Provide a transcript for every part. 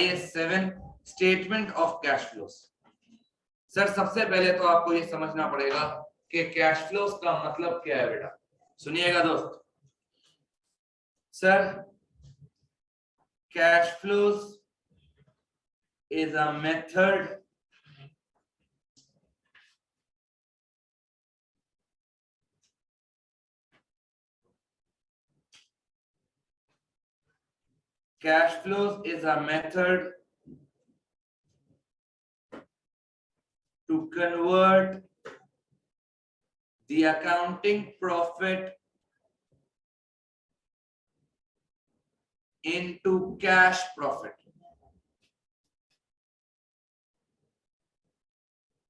IAS 7 statement of cash flows. Sir सबसे पहले तो आपको ये समझना पड़ेगा कि कैश फ्लोज का मतलब क्या है बेटा। सुनिएगा दोस्त, sir cash flows is a method cash flows is a method to convert the accounting profit into cash profit.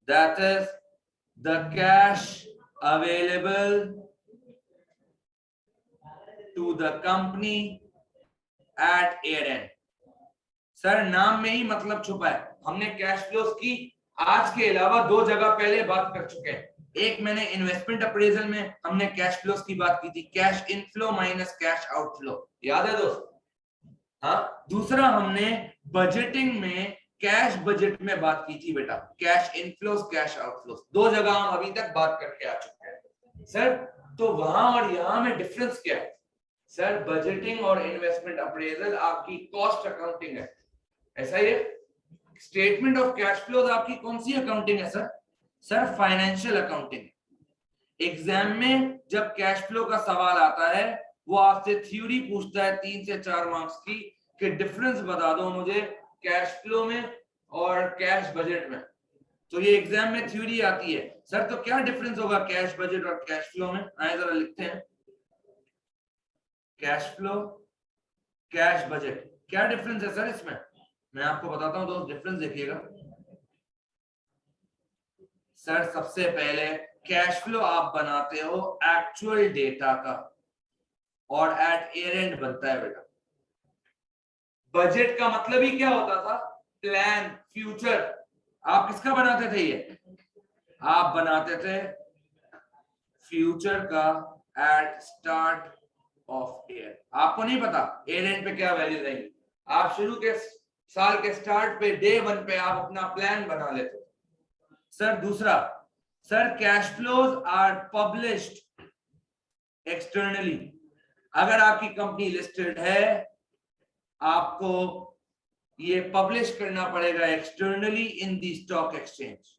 That is the cash available to the company at year end. Sir नाम में ही मतलब छुपा है। हमने cash flows की आज के अलावा 2 जगह पहले बात कर चुके हैं। एक मैंने इन्वेस्टमेंट अप्रेजल में हमने कैश फ्लोज की बात की थी, cash inflow minus cash outflow, याद है दोस्त? हाँ। दूसरा हमने बजटिंग में कैश बजट में बात की थी बेटा, कैश इनफ्लोज कैश आउटफ्लोज। 2 जगह हम अभी तक बात करके आ चुके हैं। सर तो वहां और यहां में डिफरेंस क्या है? सर बजटिंग और इन्वेस्टमेंट अप्रेजल आपकी कॉस्ट अकाउंटिंग है, ऐसा ही है। स्टेटमेंट ऑफ कैश फ्लोज आपकी कौन सी अकाउंटिंग है sir? Sir financial accounting. Exam में जब कैश फ्लो का सवाल आता है वो आपसे थ्योरी पूछता है 3 से 4 मार्क्स की कि डिफरेंस बता दो मुझे कैश फ्लो में और कैश बजट में। तो ये एग्जाम में थ्योरी आती है। सर तो क्या डिफरेंस होगा कैश बजट और कैश फ्लो में? आए जरा लिखते हैं, कैश फ्लो कैश बजट, क्या डिफरेंस है सर इसमें? मैं आपको बताता हूं दोस्त, डिफरेंस देखिएगा। सर सबसे पहले कैश फ्लो आप बनाते हो एक्चुअल डेटा का और एट ईयर एंड बनता है बेटा। बजट का मतलब ही क्या होता था? Plan, future. आप किसका बनाते थे? ये आप बनाते थे फ्यूचर का एट स्टार्ट ऑफ ईयर। आपको नहीं पता ईयर एंड पे क्या वैल्यू रहेगी। आप शुरू के साल के स्टार्ट पे डे 1 पे आप अपना प्लान बना लेते। सर दूसरा, sir cash flows are published externally. अगर आपकी कंपनी लिस्टेड है आपको ये पब्लिश करना पड़ेगा externally in the stock exchange.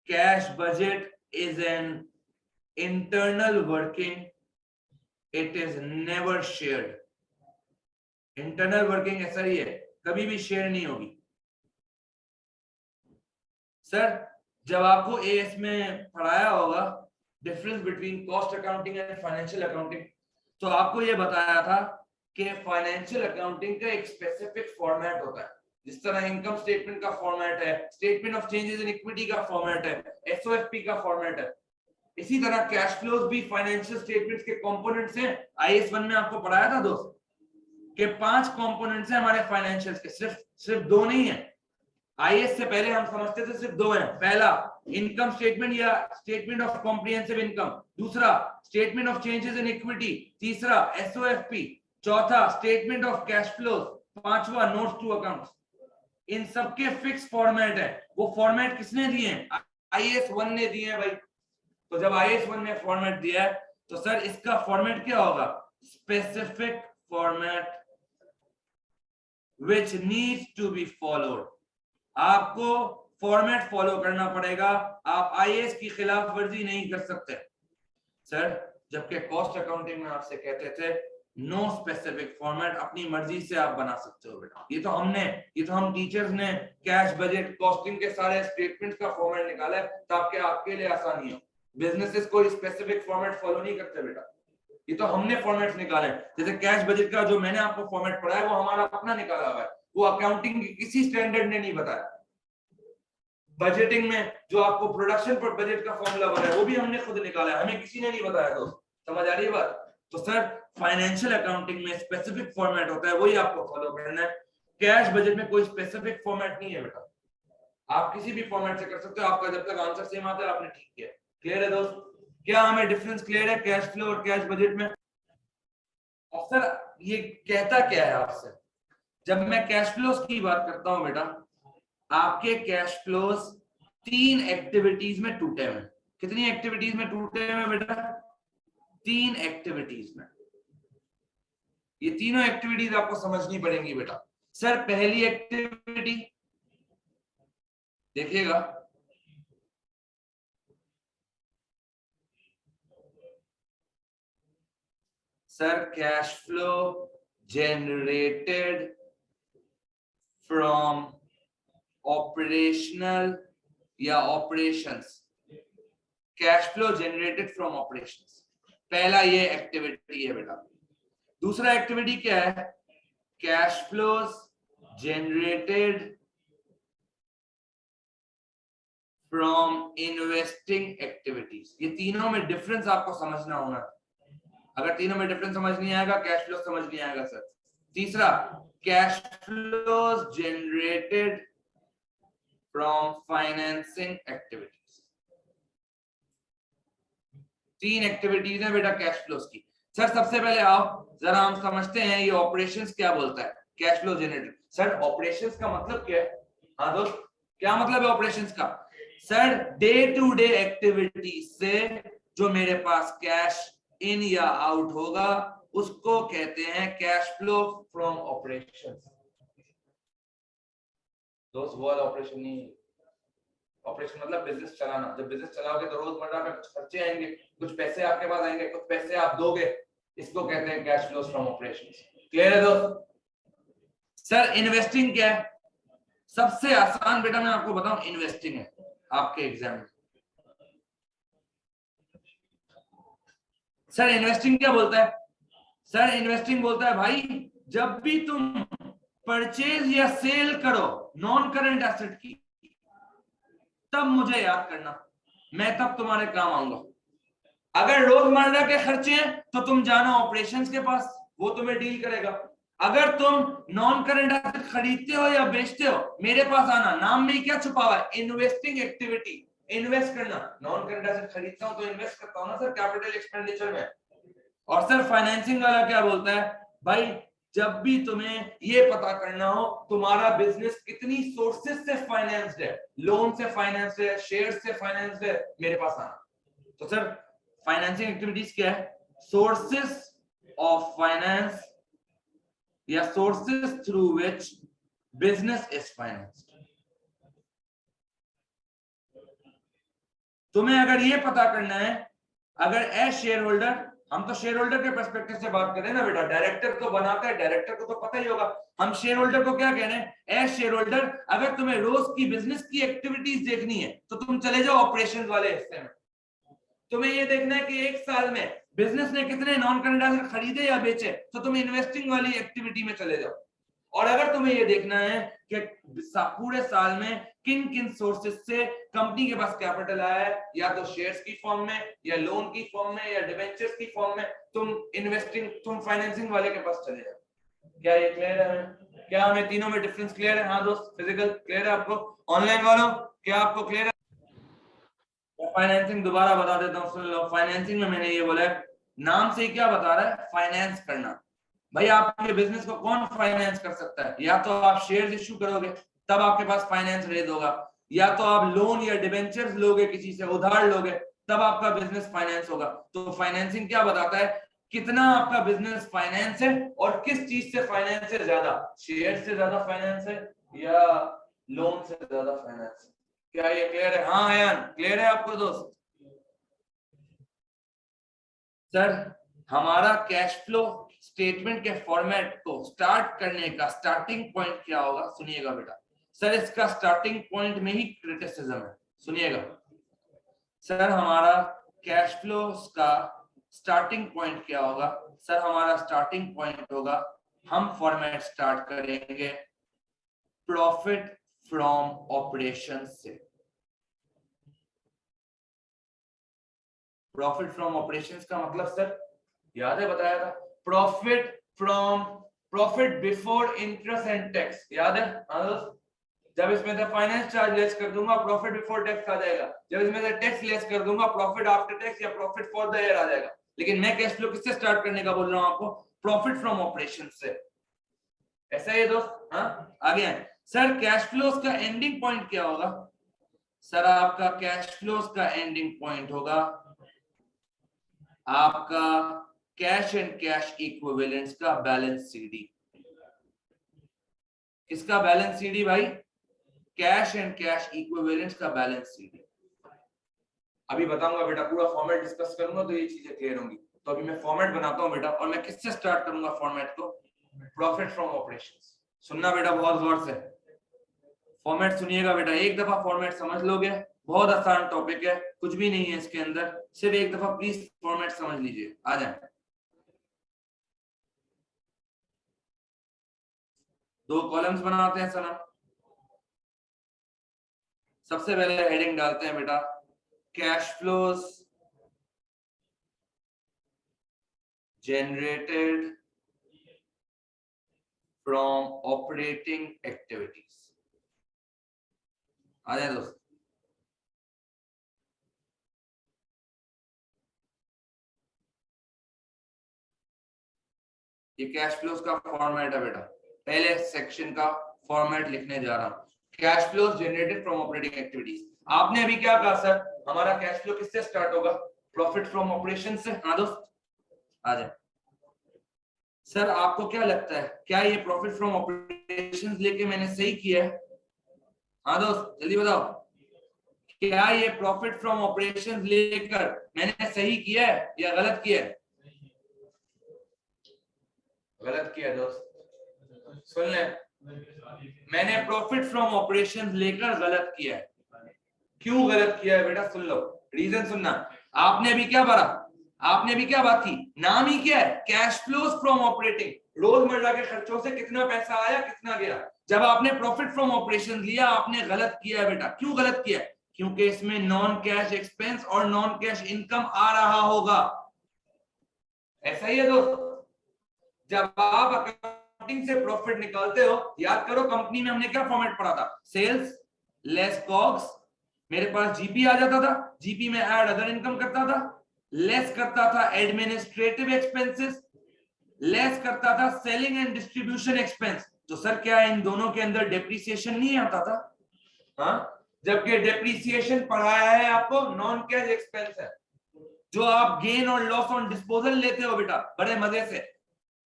Cash budget is an internal working, it is never shared. Internal working ऐसा ही है, कभी भी शेयर नहीं होगी। सर जब आपको एएस में पढ़ाया होगा difference between cost accounting and financial accounting, तो आपको ये बताया था कि फाइनेंशियल अकाउंटिंग का एक स्पेसिफिक फॉर्मेट होता है। जिस तरह इनकम स्टेटमेंट का फॉर्मेट है, statement of changes in equity का फॉर्मेट है, एसओएफपी का फॉर्मेट है, इसी तरह कैश फ्लोज भी फाइनेंशियल स्टेटमेंट्स के कंपोनेंट्स हैं। आईएएस 1 में आपको पढ़ाया था दोस्त कि 5 कंपोनेंट्स हैं हमारे फाइनेंशियल्स के, सिर्फ 2 नहीं है। आईएएस से पहले हम समझते थे सिर्फ 2 हैं। पहला इनकम स्टेटमेंट या स्टेटमेंट ऑफ कॉम्प्रिहेंसिव इनकम, दूसरा statement of changes in equity, तीसरा एसओएफपी, चौथा स्टेटमेंट ऑफ कैश फ्लोज, पांचवा नोट्स टू अकाउंट्स। इन सबके फिक्स फॉर्मेट है। वो फॉर्मेट किसने दिए हैं? आईएएस 1 ने दिए हैं भाई। तो जब आईएएस 1 ने फॉर्मेट दिया है तो सर इसका फॉर्मेट क्या होगा? Specific format which needs to be followed। आपको फॉर्मेट फॉलो करना पड़ेगा, आप आईएएस की खिलाफ वर्जी नहीं कर सकते। सर जबकि कॉस्ट अकाउंटिंग में आपसे कहते थे नो स्पेसिफिक फॉर्मेट, अपनी मर्जी से आप बना सकते हो बेटा। ये तो हम टीचर्स ने कैश बजट कॉस्टिंग के सारे स्टेटमेंट्स का फॉर्मेट निकाला है ताकि आपके लिए आसानी हो। बिजनेसेस कोई स्पेसिफिक फॉर्मेट फॉलो नहीं करते बेटा, ये तो हमने फॉर्मेट्स निकाले हैं। जैसे कैश बजट का जो मैंने आपको फॉर्मेट पढ़ाया है वो हमारा अपना निकाला हुआ है, वो अकाउंटिंग की किसी स्टैंडर्ड ने नहीं बताया। बजटिंग में जो आपको प्रोडक्शन पर बजट का फॉर्मूला बना है वो भी हमने खुद निकाला है, हमें किसी ने नहीं बताया। दोस्त समझ आ रही है बात? तो सर फाइनेंशियल अकाउंटिंग में स्पेसिफिक फॉर्मेट होता है, वही आपको फॉलो करना है। कैश बजट में कोई स्पेसिफिक फॉर्मेट नहीं है बेटा, आप किसी भी फॉर्मेट से कर सकते हो। आपका जब तक आंसर सेम आता है आपने ठीक किया। क्लियर है दोस्त? क्या हमें डिफरेंस क्लियर है कैश फ्लो और कैश बजट में? और सर ये कहता क्या है आपसे जब मैं कैश फ्लोज की बात करता हूं बेटा, आपके कैश फ्लोज 3 एक्टिविटीज में टूटे हुए। कितनी एक्टिविटीज में टूटे हुए बेटा? 3 एक्टिविटीज में। ये तीनों एक्टिविटीज आपको समझनी पड़ेंगी बेटा। सर पहली एक्टिविटी देखिएगा, sir cash flow generated from operational या operations. Cash flow generated from operations, पहला ये एक्टिविटी है बेटा। दूसरा एक्टिविटी क्या है? Cash flows generated from investing activities. ये तीनों में डिफरेंस आपको समझना होगा। अगर तीनों में डिफरेंस समझ नहीं आएगा, कैश फ्लो समझ नहीं आएगा सर। तीसरा, cash flows generated from financing activities. 3 activities है बेटा कैश फ्लोज की। सर सबसे पहले आओ जरा हम समझते हैं ये ऑपरेशंस क्या बोलता है। Cash flow generated, sir operations का मतलब क्या है? हाँ दोस्त, क्या मतलब है ऑपरेशंस का? Sir day to day activity से जो मेरे पास कैश इन या आउट होगा उसको कहते हैं कैश फ्लो फ्रॉम ऑपरेशंस। दोस्त वो वाला ऑपरेशन नहीं, ऑपरेशन मतलब बिजनेस चलाना। जब बिजनेस चलाओगे तो रोजमर्रा में कुछ खर्चे आएंगे, कुछ पैसे आपके पास आएंगे, कुछ पैसे आप दोगे, इसको कहते हैं cash flows from operations. Clear है दोस्त? सर इन्वेस्टिंग क्या है? सबसे आसान बेटा मैं आपको बताऊं, इन्वेस्टिंग है आपके एग्जाम में। सर इन्वेस्टिंग क्या बोलता है? सर इन्वेस्टिंग बोलता है भाई जब भी तुम परचेज या सेल करो नॉन करंट एसेट की, तब मुझे याद करना, मैं तब तुम्हारे काम आऊंगा। अगर रोजमर्रा के खर्चे हैं तो तुम जाना ऑपरेशंस के पास, वो तुम्हें डील करेगा। अगर तुम नॉन करंट एसेट खरीदते हो या बेचते हो, मेरे पास आना। नाम में क्या छुपा हुआ है? इन्वेस्टिंग एक्टिविटी, इन्वेस्ट करना। नॉन करंट एसेट खरीदता हूं तो इन्वेस्ट करता हूं ना सर, कैपिटल एक्सपेंडिचर में। और सर फाइनेंसिंग वाला क्या बोलता है? भाई जब भी तुम्हें ये पता करना हो तुम्हारा बिजनेस कितनी सोर्सेस से फाइनेंस्ड है, लोन से फाइनेंस्ड है, शेयर से फाइनेंस्ड है, मेरे पास आना। तो सर फाइनेंसिंग एक्टिविटीज क्या है? सोर्सेस ऑफ फाइनेंस या sources through which business is financed. तुम्हें अगर ये पता करना है, अगर एज शेयर होल्डर, हम तो शेयर होल्डर के पर्सपेक्टिव से बात करें ना बेटा, डायरेक्टर तो बनाता है, डायरेक्टर को तो पता ही होगा। हम शेयर होल्डर को क्या कह रहे हैं? एज शेयर होल्डर अगर तुम्हें रोज की बिजनेस की एक्टिविटीज देखनी है तो तुम चले जाओ ऑपरेशंस वाले हिस्से में। तुम्हें ये देखना है कि एक साल में बिजनेस ने कितने नॉन करंट एसेट खरीदे या बेचे, तो तुम इन्वेस्टिंग वाली एक्टिविटी में चले जाओ। और अगर तुम्हें ये देखना है कि पूरे साल में किन किन सोर्सेस से कंपनी के पास कैपिटल आया है, या तो शेयर्स की फॉर्म में, या लोन की फॉर्म में, या डिबेंचर्स की फॉर्म में, तुम फाइनेंसिंग वाले के पास चले जाओ। क्या ये क्लियर है? क्या हमें तीनों में डिफरेंस क्लियर है? हाँ दोस्त, फिजिकल क्लियर है आपको? ऑनलाइन वालों क्या आपको क्लियर है? फाइनेंसिंग दोबारा बता देता हूँ, सुन लो। फाइनेंसिंग में मैंने ये बोला, नाम से क्या बता रहा है? फाइनेंस करना। भाई आपके बिजनेस को कौन फाइनेंस कर सकता है? या तो आप शेयर्स इश्यू करोगे तब आपके पास फाइनेंस रेज होगा, या तो आप लोन या डिबेंचर्स लोगे, किसी से उधार लोगे, तब आपका बिजनेस फाइनेंस होगा। तो फाइनेंसिंग क्या बताता है? कितना आपका बिजनेस फाइनेंस है और किस चीज से फाइनेंस है ज्यादा, शेयर से ज्यादा फाइनेंस है या लोन से ज्यादा फाइनेंस है। क्या ये क्लियर है? हाँ अयान, क्लियर है आपको दोस्त? सर हमारा कैश फ्लो स्टेटमेंट के फॉर्मेट को स्टार्ट करने का स्टार्टिंग पॉइंट क्या होगा? सुनिएगा बेटा। सर इसका स्टार्टिंग पॉइंट में ही क्रिटिसिज्म है, सुनिएगा। सर हमारा कैश फ्लो का स्टार्टिंग पॉइंट क्या होगा? सर हमारा स्टार्टिंग पॉइंट होगा, हम फॉर्मेट स्टार्ट करेंगे प्रॉफिट फ्रॉम ऑपरेशन से। प्रॉफिट फ्रॉम ऑपरेशंस का मतलब सर याद है, बताया था, profit before interest and tax, याद है? जब इसमें से फाइनेंस चार्ज लेस कर दूंगा प्रॉफिट बिफोर टैक्स आ जाएगा, जब इसमें से टैक्स लेस कर दूंगा प्रॉफिट आफ्टर टैक्स या प्रॉफिट फॉर द ईयर आ जाएगा। लेकिन मैं कैश फ्लो किससे स्टार्ट करने का बोल रहा हूं आपको? प्रॉफिट फ्रॉम ऑपरेशन से। ऐसा है दोस्त? हाँ आगे आए सर। कैश फ्लोज का एंडिंग पॉइंट क्या होगा? सर आपका कैश फ्लोज का एंडिंग पॉइंट होगा आपका कैश एंड कैश इक्विवेलेंट्स का बैलेंस सीडी। किसका बैलेंस सीडी भाई? कैश एंड कैश इक्विवेलेंट्स का बैलेंस सीडी। अभी बताऊंगा बेटा, पूरा फॉर्मेट डिस्कस करूंगा तो ये चीजें क्लियर होंगी। तो अभी मैं फॉर्मेट बनाता हूं बेटा, और मैं किससे स्टार्ट करूंगा फॉर्मेट को? Profit from operations. सुनना बेटा बहुत गौर से, फॉर्मेट सुनिएगा बेटा, एक दफा फॉर्मेट समझ लोगे, बहुत आसान टॉपिक है, कुछ भी नहीं है इसके अंदर, सिर्फ एक दफा प्लीज फॉर्मेट समझ लीजिए। आ जाए, दो कॉलम्स बनाते हैं सना। सबसे पहले हेडिंग डालते हैं बेटा cash flows generated from operating activities. आ जाए दोस्त, ये कैश फ्लोज का फॉर्मेट है बेटा। पहले सेक्शन का फॉर्मेट लिखने जा रहा हूं, cash flows generated from operating activities. आपने अभी क्या कहा सर? हमारा कैश फ्लो किससे स्टार्ट होगा? प्रॉफिट फ्रॉम ऑपरेशन से। हाँ दोस्त आ जाए। सर आपको क्या लगता है, क्या ये प्रॉफिट फ्रॉम ऑपरेशंस लेके मैंने सही किया है? हाँ दोस्त जल्दी बताओ, क्या ये प्रॉफिट फ्रॉम ऑपरेशंस लेकर मैंने सही किया है या गलत किया है? गलत किया है दोस्त, सुन ले, मैंने प्रॉफिट फ्रॉम ऑपरेशंस लेकर गलत किया है। क्यों गलत किया है बेटा? सुन लो, रीजन सुनना। आपने अभी क्या पढ़ा? आपने अभी क्या बात की? नाम ही क्या है? Cash flows from operating. रोजमर्रा के खर्चों से कितना पैसा आया, कितना गया। जब आपने प्रॉफिट फ्रॉम ऑपरेशन लिया, आपने गलत किया है बेटा। क्यों गलत किया है? क्योंकि इसमें नॉन कैश एक्सपेंस और नॉन कैश इनकम आ रहा होगा। ऐसा ही है दोस्त, जब आप अकाउंटिंग से प्रॉफिट निकालते हो, याद करो कंपनी में हमने क्या फॉर्मेट पढ़ा था? Sales less COGS. मेरे पास जीपी आ जाता था, जीपी में ऐड अदर इनकम करता था, लेस करता था एडमिनिस्ट्रेटिव एक्सपेंसेस, लेस करता था सेलिंग एंड डिस्ट्रीब्यूशन एक्सपेंस। तो सर क्या इन दोनों के अंदर डेप्रिसिएशन नहीं आता था? हाँ, जबकि डेप्रिसिएशन पढ़ाया है आपको नॉन कैश एक्सपेंस है। जो आप गेन और लॉस ऑन डिस्पोजल लेते हो बेटा बड़े मजे से,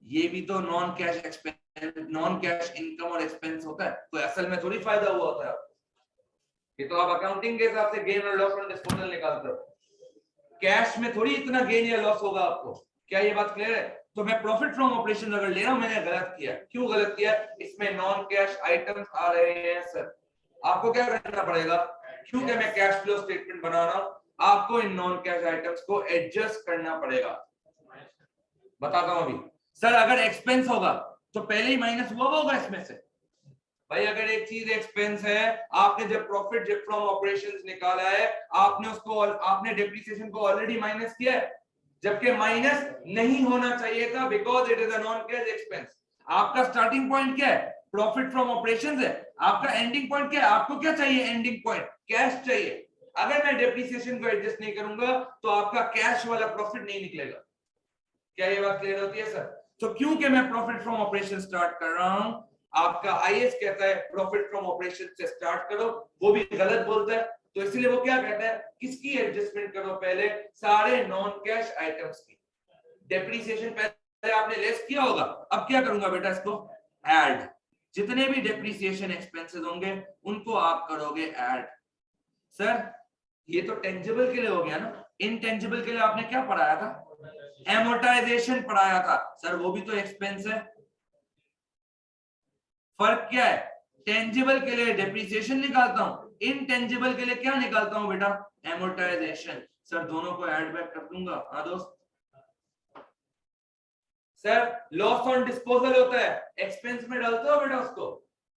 ये भी तो non cash expense, non cash income और एक्सपेंस होता है। तो असल में थोड़ी फायदा हुआ होता है आपको, ये तो आप अकाउंटिंग के हिसाब से गेन और लॉस ऑन डिस्पोजल निकालते हो, कैश में थोड़ी इतना गेन या लॉस होगा आपको। क्या ये बात क्लियर है? तो मैं प्रॉफिट फ्रॉम ऑपरेशन अगर ले रहा हूं, मैंने गलत किया। क्यों गलत किया? इसमें नॉन कैश आइटम्स आ रहे हैं सर। आपको क्या करना पड़ेगा? क्योंकि मैं कैश फ्लो स्टेटमेंट बना रहा हूं, आपको इन नॉन कैश आइटम्स को एडजस्ट करना पड़ेगा। बताता हूं अभी। सर अगर एक्सपेंस होगा तो पहले ही माइनस हुआ होगा इसमें से। भाई अगर एक चीज एक्सपेंस है, आपने जब प्रॉफिट फ्रॉम ऑपरेशंस निकाला है, आपने उसको, आपने डेप्रिसिएशन को ऑलरेडी माइनस किया है, जबकि माइनस नहीं होना चाहिए था, because it is a non cash expense. आपका स्टार्टिंग पॉइंट क्या है? प्रॉफिट फ्रॉम ऑपरेशंस है। आपका एंडिंग पॉइंट क्या है? आपको क्या चाहिए? एंडिंग पॉइंट कैश चाहिए। अगर मैं डेप्रिसिएशन को एडजस्ट नहीं करूंगा तो आपका कैश वाला प्रॉफिट नहीं निकलेगा। क्या ये बात क्लियर होती है सर? तो क्योंकि मैं प्रॉफिट फ्रॉम ऑपरेशन स्टार्ट कर रहा हूं, आपका आईएएस कहता है प्रॉफिट फ्रॉम ऑपरेशन से स्टार्ट करो, वो भी गलत बोलता है। तो इसलिए वो क्या कहता है? किसकी एडजस्टमेंट करो? पहले सारे नॉन कैश आइटम्स की। डेप्रिसिएशन पहले आपने लेस किया होगा, अब क्या करूंगा बेटा? इसको ऐड। जितने भी डेप्रिसिएशन एक्सपेंसेस होंगे उनको आप करोगे ऐड। सर ये तो टेंजिबल के लिए हो गया ना, इनटेंजिबल के लिए आपने क्या पढ़ाया था? एमोर्टाइजेशन पढ़ाया था। सर वो भी तो एक्सपेंस है। फर्क क्या है? टेंजिबल के लिए डेप्रिसिएशन निकालता हूं, इनटेंजिबल के लिए क्या निकालता हूं बेटा? एमोर्टाइजेशन। सर दोनों को ऐड बैक कर दूंगा। हाँ दोस्त। सर लॉस ऑन डिस्पोजल होता है, एक्सपेंस में डालते हो बेटा उसको,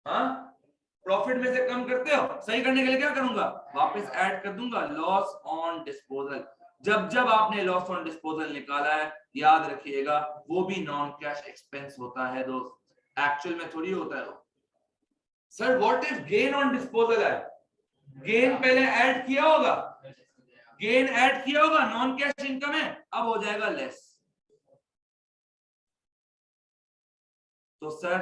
हाँ प्रॉफिट में से कम करते हो। सही करने के लिए क्या करूंगा? वापस ऐड कर दूंगा लॉस ऑन डिस्पोजल। जब जब आपने लॉस ऑन डिस्पोजल निकाला है, याद रखिएगा वो भी नॉन कैश एक्सपेंस होता है दोस्त, एक्चुअल में थोड़ी होता है वो। Sir what if gain on disposal है? गेन पहले ऐड किया होगा, गेन ऐड किया होगा, नॉन कैश इनकम है, अब हो जाएगा लेस। तो सर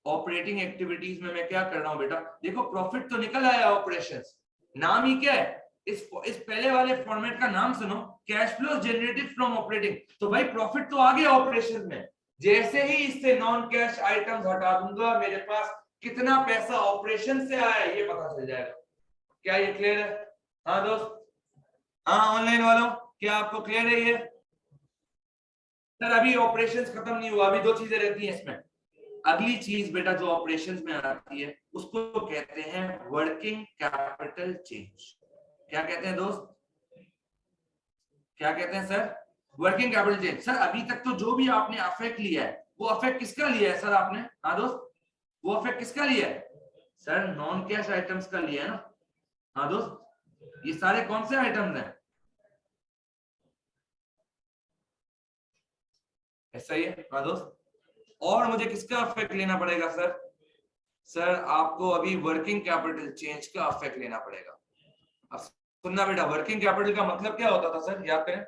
ऑपरेटिंग एक्टिविटीज में मैं क्या कर रहा हूं बेटा, देखो प्रॉफिट तो निकल आया ऑपरेशंस, नाम ही क्या है, इस पहले वाले फॉर्मेट का नाम सुनो, cash flow generated from operating, तो भाई प्रॉफिट तो आ गया ऑपरेशन में, जैसे ही इससे नॉन कैश आइटम्स हटा दूंगा मेरे पास कितना पैसा ऑपरेशन से आया है ये पता चल जाएगा। क्या ये क्लियर है? हाँ दोस्त, हाँ ऑनलाइन वालों, क्या आपको क्लियर है ये? सर अभी ऑपरेशंस खत्म नहीं हुआ, अभी 2 चीजें रहती हैं इसमें। अगली चीज बेटा जो ऑपरेशंस में आती है उसको कहते हैं वर्किंग कैपिटल चेंज। क्या कहते हैं दोस्त, क्या कहते हैं sir? Working capital change. Sir अभी तक तो जो भी आपने अफेक्ट लिया है वो अफेक्ट किसका लिया है सर आपने? हाँ दोस्त, वो अफेक्ट किसका लिया है सर? नॉन कैश आइटम्स का लिया है ना। हाँ दोस्त, ये सारे कौन से आइटम्स हैं? ऐसा ही है। हाँ दोस्त, और मुझे किसका अफेक्ट लेना पड़ेगा सर? सर आपको अभी वर्किंग कैपिटल चेंज का अफेक्ट लेना पड़ेगा। अब सुनना बेटा, वर्किंग कैपिटल का मतलब क्या होता था सर, याद करें।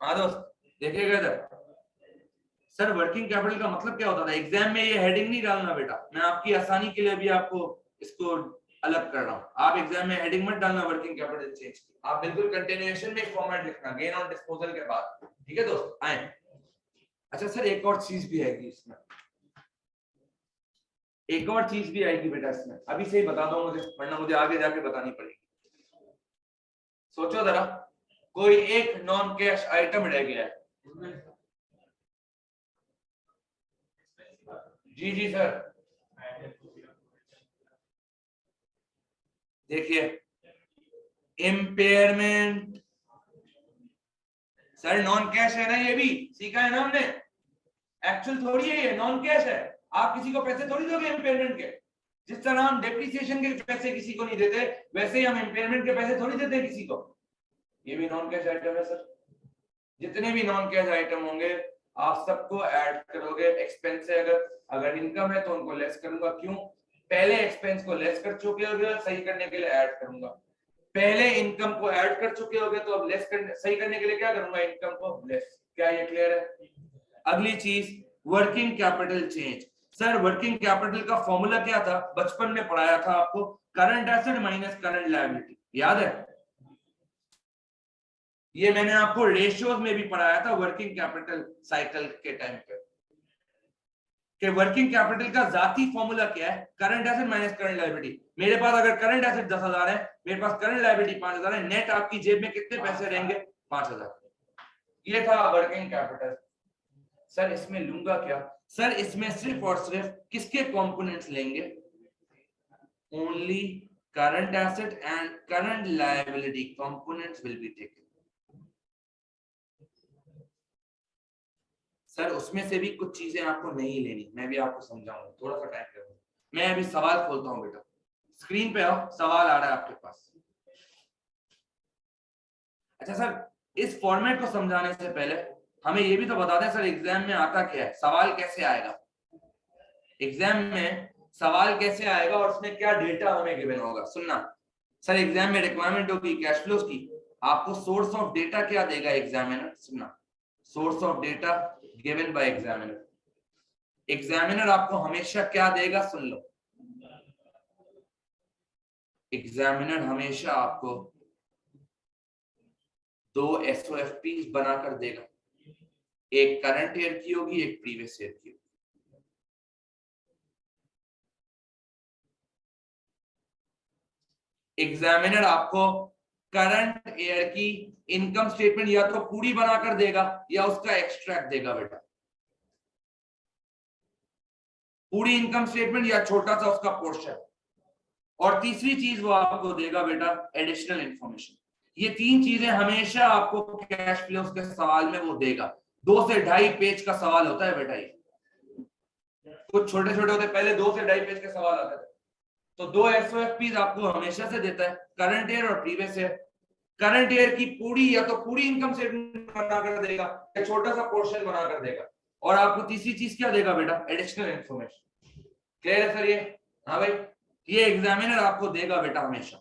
हाँ दोस्त देखिएगा इधर, सर वर्किंग कैपिटल का मतलब क्या होता था? एग्जाम में ये हेडिंग नहीं डालना बेटा, मैं आपकी आसानी के लिए भी आपको इसको अलग कर रहा हूँ। आप एग्जाम में हेडिंग मत डालना वर्किंग कैपिटल चेंज की, आप बिल्कुल कंटिन्यूएशन में फॉर्मेट लिखना गेन ऑन डिस्पोजल के बाद, ठीक है दोस्त? आए, अच्छा सर एक और चीज भी आएगी इसमें, एक और चीज भी आएगी बेटा इसमें, अभी से ही बता दो मुझे, वरना मुझे आगे जाके बतानी पड़ेगी। सोचो जरा, कोई एक नॉन कैश आइटम रह गया है। जी जी सर, देखिए इम्पेयरमेंट, सर नॉन कैश है ना, ये भी सीखा है ना हमने, एक्चुअल थोड़ी है ये, नॉन कैश है। आप किसी को पैसे थोड़ी दोगे इम्पेयरमेंट के, जिस तरह हम डेप्रिसिएशन के पैसे किसी को नहीं देते वैसे ही हम इम्पेयरमेंट के पैसे थोड़ी देते हैं किसी को। ये भी नॉन कैश आइटम है सर। जितने भी नॉन कैश आइटम होंगे आप सबको ऐड करोगे एक्सपेंस से, अगर इनकम है तो उनको लेस करूंगा। क्यों? पहले एक्सपेंस को लेस कर चुके होगे, सही करने के लिए ऐड करूंगा। पहले इनकम को ऐड कर चुके होगे तो अब लेस करने, सही करने के लिए क्या करूंगा? इनकम को लेस। क्या ये क्लियर है? अगली चीज working capital change. Sir working capital का फॉर्मूला क्या था? बचपन में पढ़ाया था आपको, current asset minus current liability, याद है? ये मैंने आपको रेशियोज में भी पढ़ाया था वर्किंग कैपिटल साइकिल के टाइम पे, कि वर्किंग कैपिटल का जाती फॉर्मूला क्या है? Current asset minus current liability. मेरे पास अगर करंट एसेट 10,000 है, मेरे पास करंट लायबिलिटी 5,000 है, नेट आपकी जेब में कितने पैसे रहेंगे? 5,000। ये था वर्किंग कैपिटल। सर इसमें लूंगा क्या? सर इसमें सिर्फ और सिर्फ किसके कंपोनेंट्स लेंगे? Only current asset and current liability components will be taken. Sir उसमें से भी कुछ चीजें आपको नहीं लेनी, मैं भी आपको समझाऊंगा, थोड़ा सा टाइम लगेगा। मैं अभी सवाल खोलता हूं बेटा, स्क्रीन पे आओ, सवाल आ रहा है आपके पास। अच्छा सर इस फॉर्मेट को समझाने से पहले हमें ये भी तो बता दें सर एग्जाम में आता क्या है, सवाल कैसे आएगा? एग्जाम में सवाल कैसे आएगा और उसमें क्या डेटा हमें गिवन होगा? सुनना सर, एग्जाम में रिक्वायरमेंट होगी कैश फ्लोज की, आपको सोर्स ऑफ डेटा क्या देगा एग्जामिनर? सुनना, source of data given by examiner. Examiner आपको हमेशा क्या देगा? सुन लो, एग्जामिनर हमेशा आपको 2 SOFP बनाकर देगा, एक करंट ईयर की होगी, एक प्रीवियस ईयर की होगी। एग्जामिनर आपको करंट ईयर की इनकम स्टेटमेंट या तो पूरी बनाकर देगा या उसका एक्सट्रैक्ट देगा बेटा, पूरी इनकम स्टेटमेंट या छोटा सा उसका पोर्शन। और तीसरी चीज वो आपको देगा बेटा एडिशनल इंफॉर्मेशन। ये 3 चीजें हमेशा आपको कैश फ्लोज के सवाल में वो देगा। 2 से 2.5 पेज का सवाल होता है बेटा, ये कुछ छोटे छोटे होते, पहले 2 से 2.5 पेज के सवाल आते थे। तो 2 SOFPs आपको हमेशा से देता है, करंट ईयर और प्रीवियस ईयर। करंट ईयर की पूरी या तो पूरी इनकम स्टेटमेंट बनाकर देगा या छोटा सा पोर्शन बनाकर देगा। और आपको तीसरी चीज क्या देगा बेटा? Additional information. क्लियर है सर ये? हाँ भाई, ये एग्जामिनर आपको देगा बेटा हमेशा।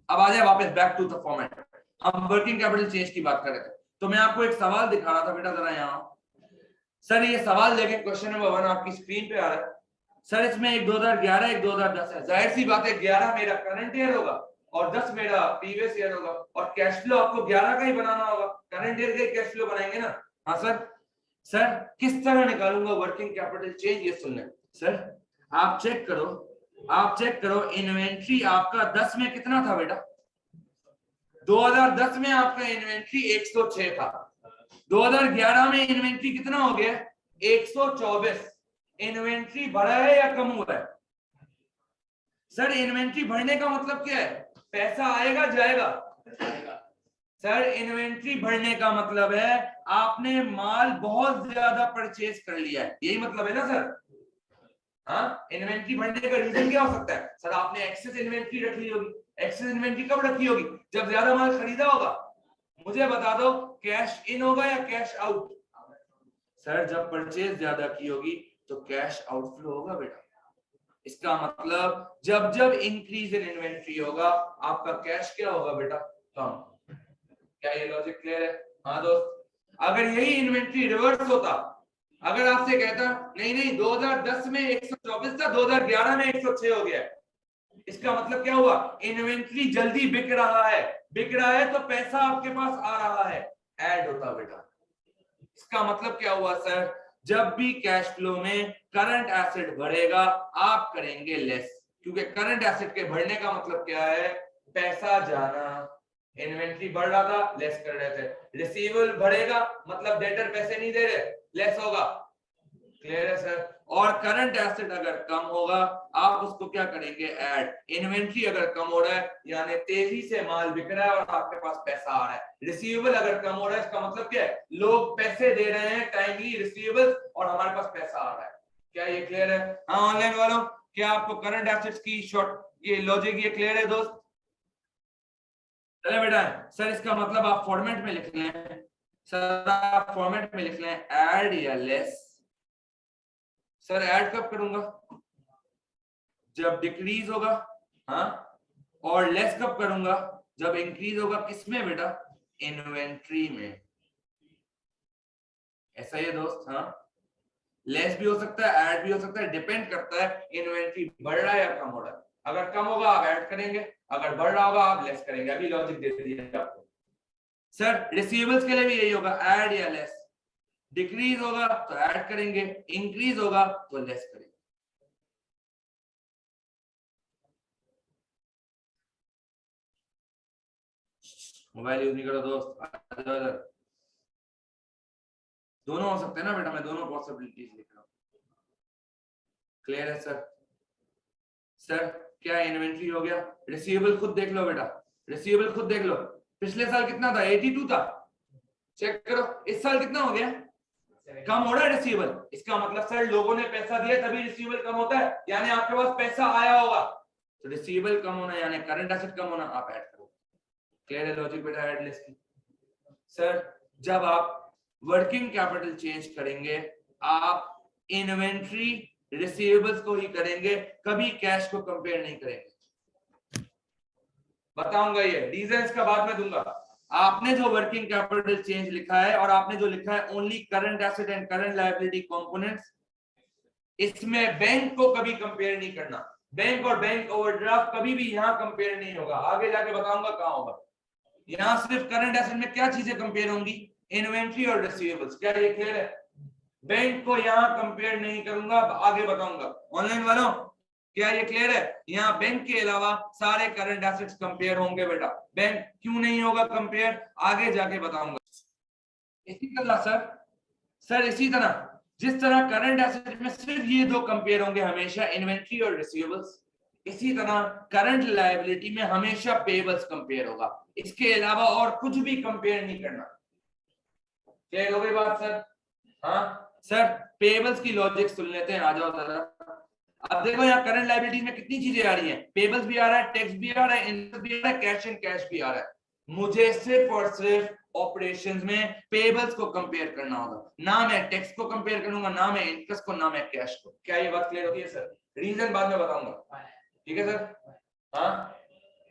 अब आ जाए वापस बैक टू द फॉर्मेट, हम वर्किंग कैपिटल चेंज की बात कर रहे थे। तो मैं आपको एक सवाल दिखा रहा था बेटा, जरा यहाँ सर, ये सवाल देखें, क्वेश्चन नंबर 1 आपकी स्क्रीन पे आ रहा है। सर इसमें एक 2011 एक 2010 है, जाहिर सी बात है 11 मेरा करंट ईयर होगा और 10 मेरा प्रीवियस ईयर होगा, और कैश फ्लो आपको 11 का ही बनाना होगा, करंट ईयर का ही कैश फ्लो बनाएंगे ना। हाँ सर। सर किस तरह निकालूंगा वर्किंग कैपिटल चेंज, ये सुन लें सर। आप चेक करो इन्वेंट्री आपका 10 में कितना था बेटा? 2010 में आपका इन्वेंट्री 106 था, 2011 में इन्वेंट्री कितना हो गया? 124। इन्वेंट्री बढ़ा है या कम हुआ है? सर इन्वेंट्री बढ़ने का मतलब क्या है? पैसा आएगा जाएगा? सर इन्वेंट्री बढ़ने का मतलब है आपने माल बहुत ज्यादा परचेज कर लिया है, यही मतलब है ना सर। हाँ, इन्वेंट्री बढ़ने का रीजन क्या हो सकता है? सर आपने एक्सेस इन्वेंट्री रख ली होगी। एक्सेस इन्वेंट्री कब रखी होगी? जब ज्यादा माल खरीदा होगा। मुझे बता दो कैश इन होगा या कैश आउट? सर जब परचेज ज्यादा की होगी तो कैश आउटफ्लो होगा बेटा। इसका मतलब जब जब इंक्रीज इन इन्वेंट्री होगा आपका कैश क्या होगा बेटा? कम। क्या ये लॉजिक क्लियर है? हाँ दोस्त, अगर यही इन्वेंट्री रिवर्स होता, अगर आपसे कहता नहीं 2010 में 124 था, 2011 में 106 हो गया, इसका मतलब क्या हुआ? इन्वेंट्री जल्दी बिक रहा है तो पैसा आपके पास आ रहा है, ऐड होता बेटा। इसका मतलब क्या हुआ सर? जब भी कैश फ्लो में करंट एसेट बढ़ेगा आप करेंगे लेस, क्योंकि करंट एसेट के बढ़ने का मतलब क्या है? पैसा जाना। इन्वेंट्री बढ़ रहा था, लेस कर रहे थे। रिसीवेबल बढ़ेगा मतलब डेटर पैसे नहीं दे रहे, लेस होगा। क्लियर है सर? और करंट एसेट अगर कम होगा आप उसको क्या करेंगे? ऐड। इन्वेंट्री अगर कम हो रहा है यानी तेजी से माल बिक रहा है और आपके पास पैसा आ रहा है। रिसीवेबल अगर कम हो रहा है इसका मतलब क्या है? लोग पैसे दे रहे हैं टाइमली रिसीवेबल और हमारे पास पैसा आ रहा है। क्या ये क्लियर है? हाँ ऑनलाइन वालों, क्या आपको करंट एसेट्स की शॉर्ट ये लॉजिक ये क्लियर है दोस्त? चले बेटा, सर इसका मतलब आप फॉर्मेट में लिख लें, सर आप फॉर्मेट में लिख लें ऐड या लेस। सर ऐड कब करूंगा? जब डिक्रीज होगा। हाँ, और लेस कब करूंगा? जब इंक्रीज होगा। किसमें बेटा? इन्वेंट्री में। ऐसा ही है दोस्त। हाँ, लेस भी हो सकता है ऐड भी हो सकता है, डिपेंड करता है इन्वेंट्री बढ़ रहा है या कम हो रहा है। अगर कम होगा आप ऐड करेंगे, अगर बढ़ रहा होगा आप लेस करेंगे। अभी लॉजिक दे दिया आपको। सर रिसीवेबल्स के लिए भी यही होगा, ऐड या लेस। डिक्रीज होगा तो ऐड करेंगे, इंक्रीज होगा तो लेस करेंगे। मोबाइल यूज नहीं करो दोस्त, दोनों हो सकते हैं ना बेटा, मैं दोनों पॉसिबिलिटीज लिख रहा हूँ। क्लियर है सर? सर क्या इन्वेंट्री हो गया? रिसीवेबल खुद देख लो बेटा, रिसीवेबल खुद देख लो। पिछले साल कितना था? 82 था। चेक करो इस साल कितना हो गया? कम हो रहा है रिसीवेबल। इसका मतलब सर लोगों ने पैसा दिया तभी रिसीवेबल कम होता है, यानी आपके पास पैसा आया होगा तो रिसीवेबल कम होना यानी करंट एसेट कम होना, आप ऐड करो। क्लियर है लॉजिक बेटा? ऐड लेस की। सर जब आप वर्किंग कैपिटल चेंज करेंगे आप इन्वेंट्री रिसीवेबल्स को ही करेंगे, कभी कैश को कंपेयर नहीं करेंगे। बताऊंगा ये रीजंस का बाद में दूंगा। आपने जो वर्किंग कैपिटल चेंज लिखा है और आपने जो लिखा है only current asset and current liability components, इसमें बैंक को कभी कंपेयर नहीं करना। बैंक और बैंक ओवरड्राफ्ट कभी भी यहां कंपेयर नहीं होगा, आगे जाके बताऊंगा कहां होगा। यहां सिर्फ करंट एसेट में क्या चीजें कंपेयर होंगी? इन्वेंट्री और रिसीवेबल्स। क्या ये क्लियर है? बैंक को यहां कंपेयर नहीं करूंगा, आगे बताऊंगा। ऑनलाइन वालों क्या ये क्लियर है? यहाँ बैंक के अलावा सारे करंट एसेट्स कंपेयर होंगे बेटा। बैंक क्यों नहीं होगा कंपेयर, आगे जाके बताऊंगा। इसी तरह सर इसी तरह जिस तरह करंट एसेट में सिर्फ ये दो कंपेयर होंगे हमेशा, इन्वेंट्री और रिसीवेबल्स, इसी तरह करंट लायबिलिटी में हमेशा पेबल्स कंपेयर होगा, इसके अलावा और कुछ भी कंपेयर नहीं करना। क्लियर हो गई बात सर? हाँ सर, पेबल्स की लॉजिक सुन लेते हैं, आ जाओ जरा। अब देखो यहाँ करंट लायबिलिटी में कितनी चीजें आ रही हैं, पेबल्स भी आ रहा है, टैक्स भी आ रहा है, इंटरेस्ट भी आ रहा है, कैश एंड कैश भी आ रहा है। मुझे सिर्फ और सिर्फ ऑपरेशंस में पेबल्स को कंपेयर करना होगा, ना मैं टैक्स को कंपेयर करूंगा, ना मैं इंटरेस्ट को, ना मैं कैश को। क्या ये बात क्लियर होती है सर? रीजन बाद में बताऊंगा, ठीक है सर? हाँ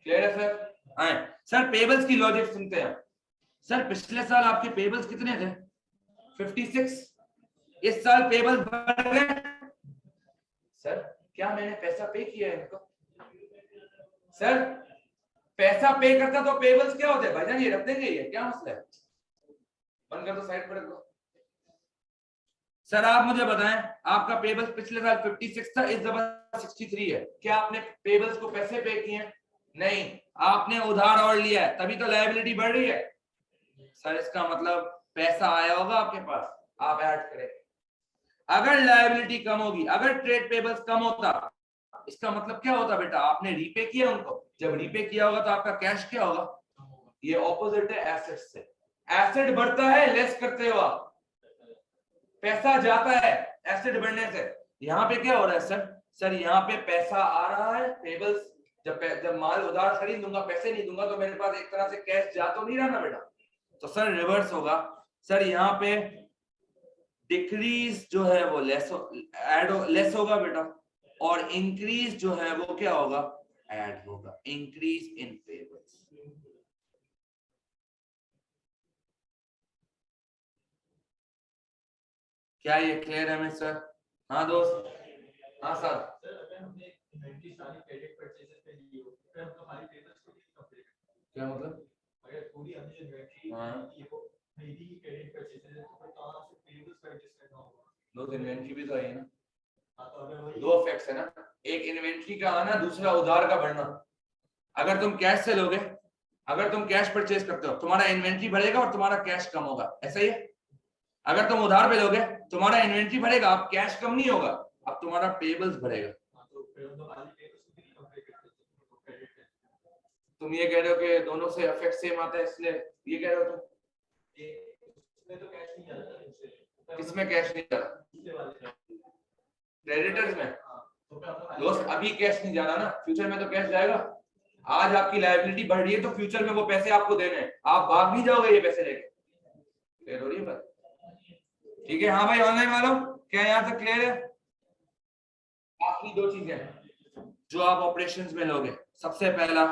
क्लियर है सर? हाँ सर, पेबल्स की लॉजिक सुनते हैं। सर पिछले साल आपके पेबल्स कितने थे? 56। इस साल पेबल्स बढ़ गए? सर क्या मैंने पैसा पे किया है इनको? सर पैसा पे करता तो पेबल्स क्या होते हैं भाईजान, ये रख देंगे, ये क्या मसला है? बंद कर दो, साइड पर रख दो। सर आप मुझे बताएं, आपका पेबल्स पिछले साल 56 था, इस दफा 63 है, क्या आपने पेबल्स को पैसे पे किए हैं? नहीं, आपने उधार और लिया है, तभी तो लायबिलिटी बढ़ रही है। सर इसका मतलब पैसा आया होगा आपके पास, आप ऐड करें। अगर लायबिलिटी कम होगी, अगर ट्रेड पेबल्स कम होता, इसका मतलब क्या होता बेटा, आपने रीपे किया उनको, जब रीपे किया होगा तो आपका कैश क्या होगा? ये ऑपोजिट है एसेट से। एसेट बढ़ता है लेस करते हो आप, पैसा जाता है एसेट बढ़ने से। यहाँ पे क्या हो रहा है सर? सर यहाँ पे पैसा आ रहा है, पेबल्स, जब माल उधार खरीद दूंगा, पैसे नहीं दूंगा, तो मेरे पास एक तरह से कैश जा तो नहीं रहा ना बेटा, तो सर रिवर्स होगा। सर यहाँ पे डिक्रीज जो है वो लेस होगा बेटा, और इंक्रीज जो है वो क्या होगा? ऐड होगा, इंक्रीज इन पेबल्स। क्या ये क्लियर है मिस्टर? हाँ दोस्त, हाँ सर। क्या मतलब? अगर पूरी हमने इन्वेंटरी दो इन्वेंटरी भी तो है ना, दो इफेक्ट्स है ना, एक इन्वेंटरी का आना, दूसरा उधार का बढ़ना। अगर तुम कैश से लोगे, अगर तुम कैश परचेज करते हो, तुम्हारा इन्वेंटरी बढ़ेगा और तुम्हारा कैश कम होगा, ऐसा ही है। अगर तुम उधार पे लोगे, तुम्हारा इन्वेंटरी बढ़ेगा, अब कैश कम नहीं होगा, अब तुम्हारा पेबल्स बढ़ेगा। तुम ये कह रहे हो कि दोनों से इफेक्ट सेम आता है, इसलिए ये कह रहे हो तुम? किसमें कैश नहीं जा रहा? क्रेडिटर्स में। दोस्त अभी कैश नहीं जा रहा ना, फ्यूचर में तो कैश जाएगा। आज आपकी लायबिलिटी बढ़ रही है तो फ्यूचर में वो पैसे आपको देने हैं, आप भाग नहीं जाओगे ये पैसे लेके। क्लियर हो रही है बात? ठीक है, हाँ भाई ऑनलाइन वालों, क्या यहाँ तक क्लियर है? आखिरी दो चीजें जो आप ऑपरेशंस में लोगे, सबसे पहला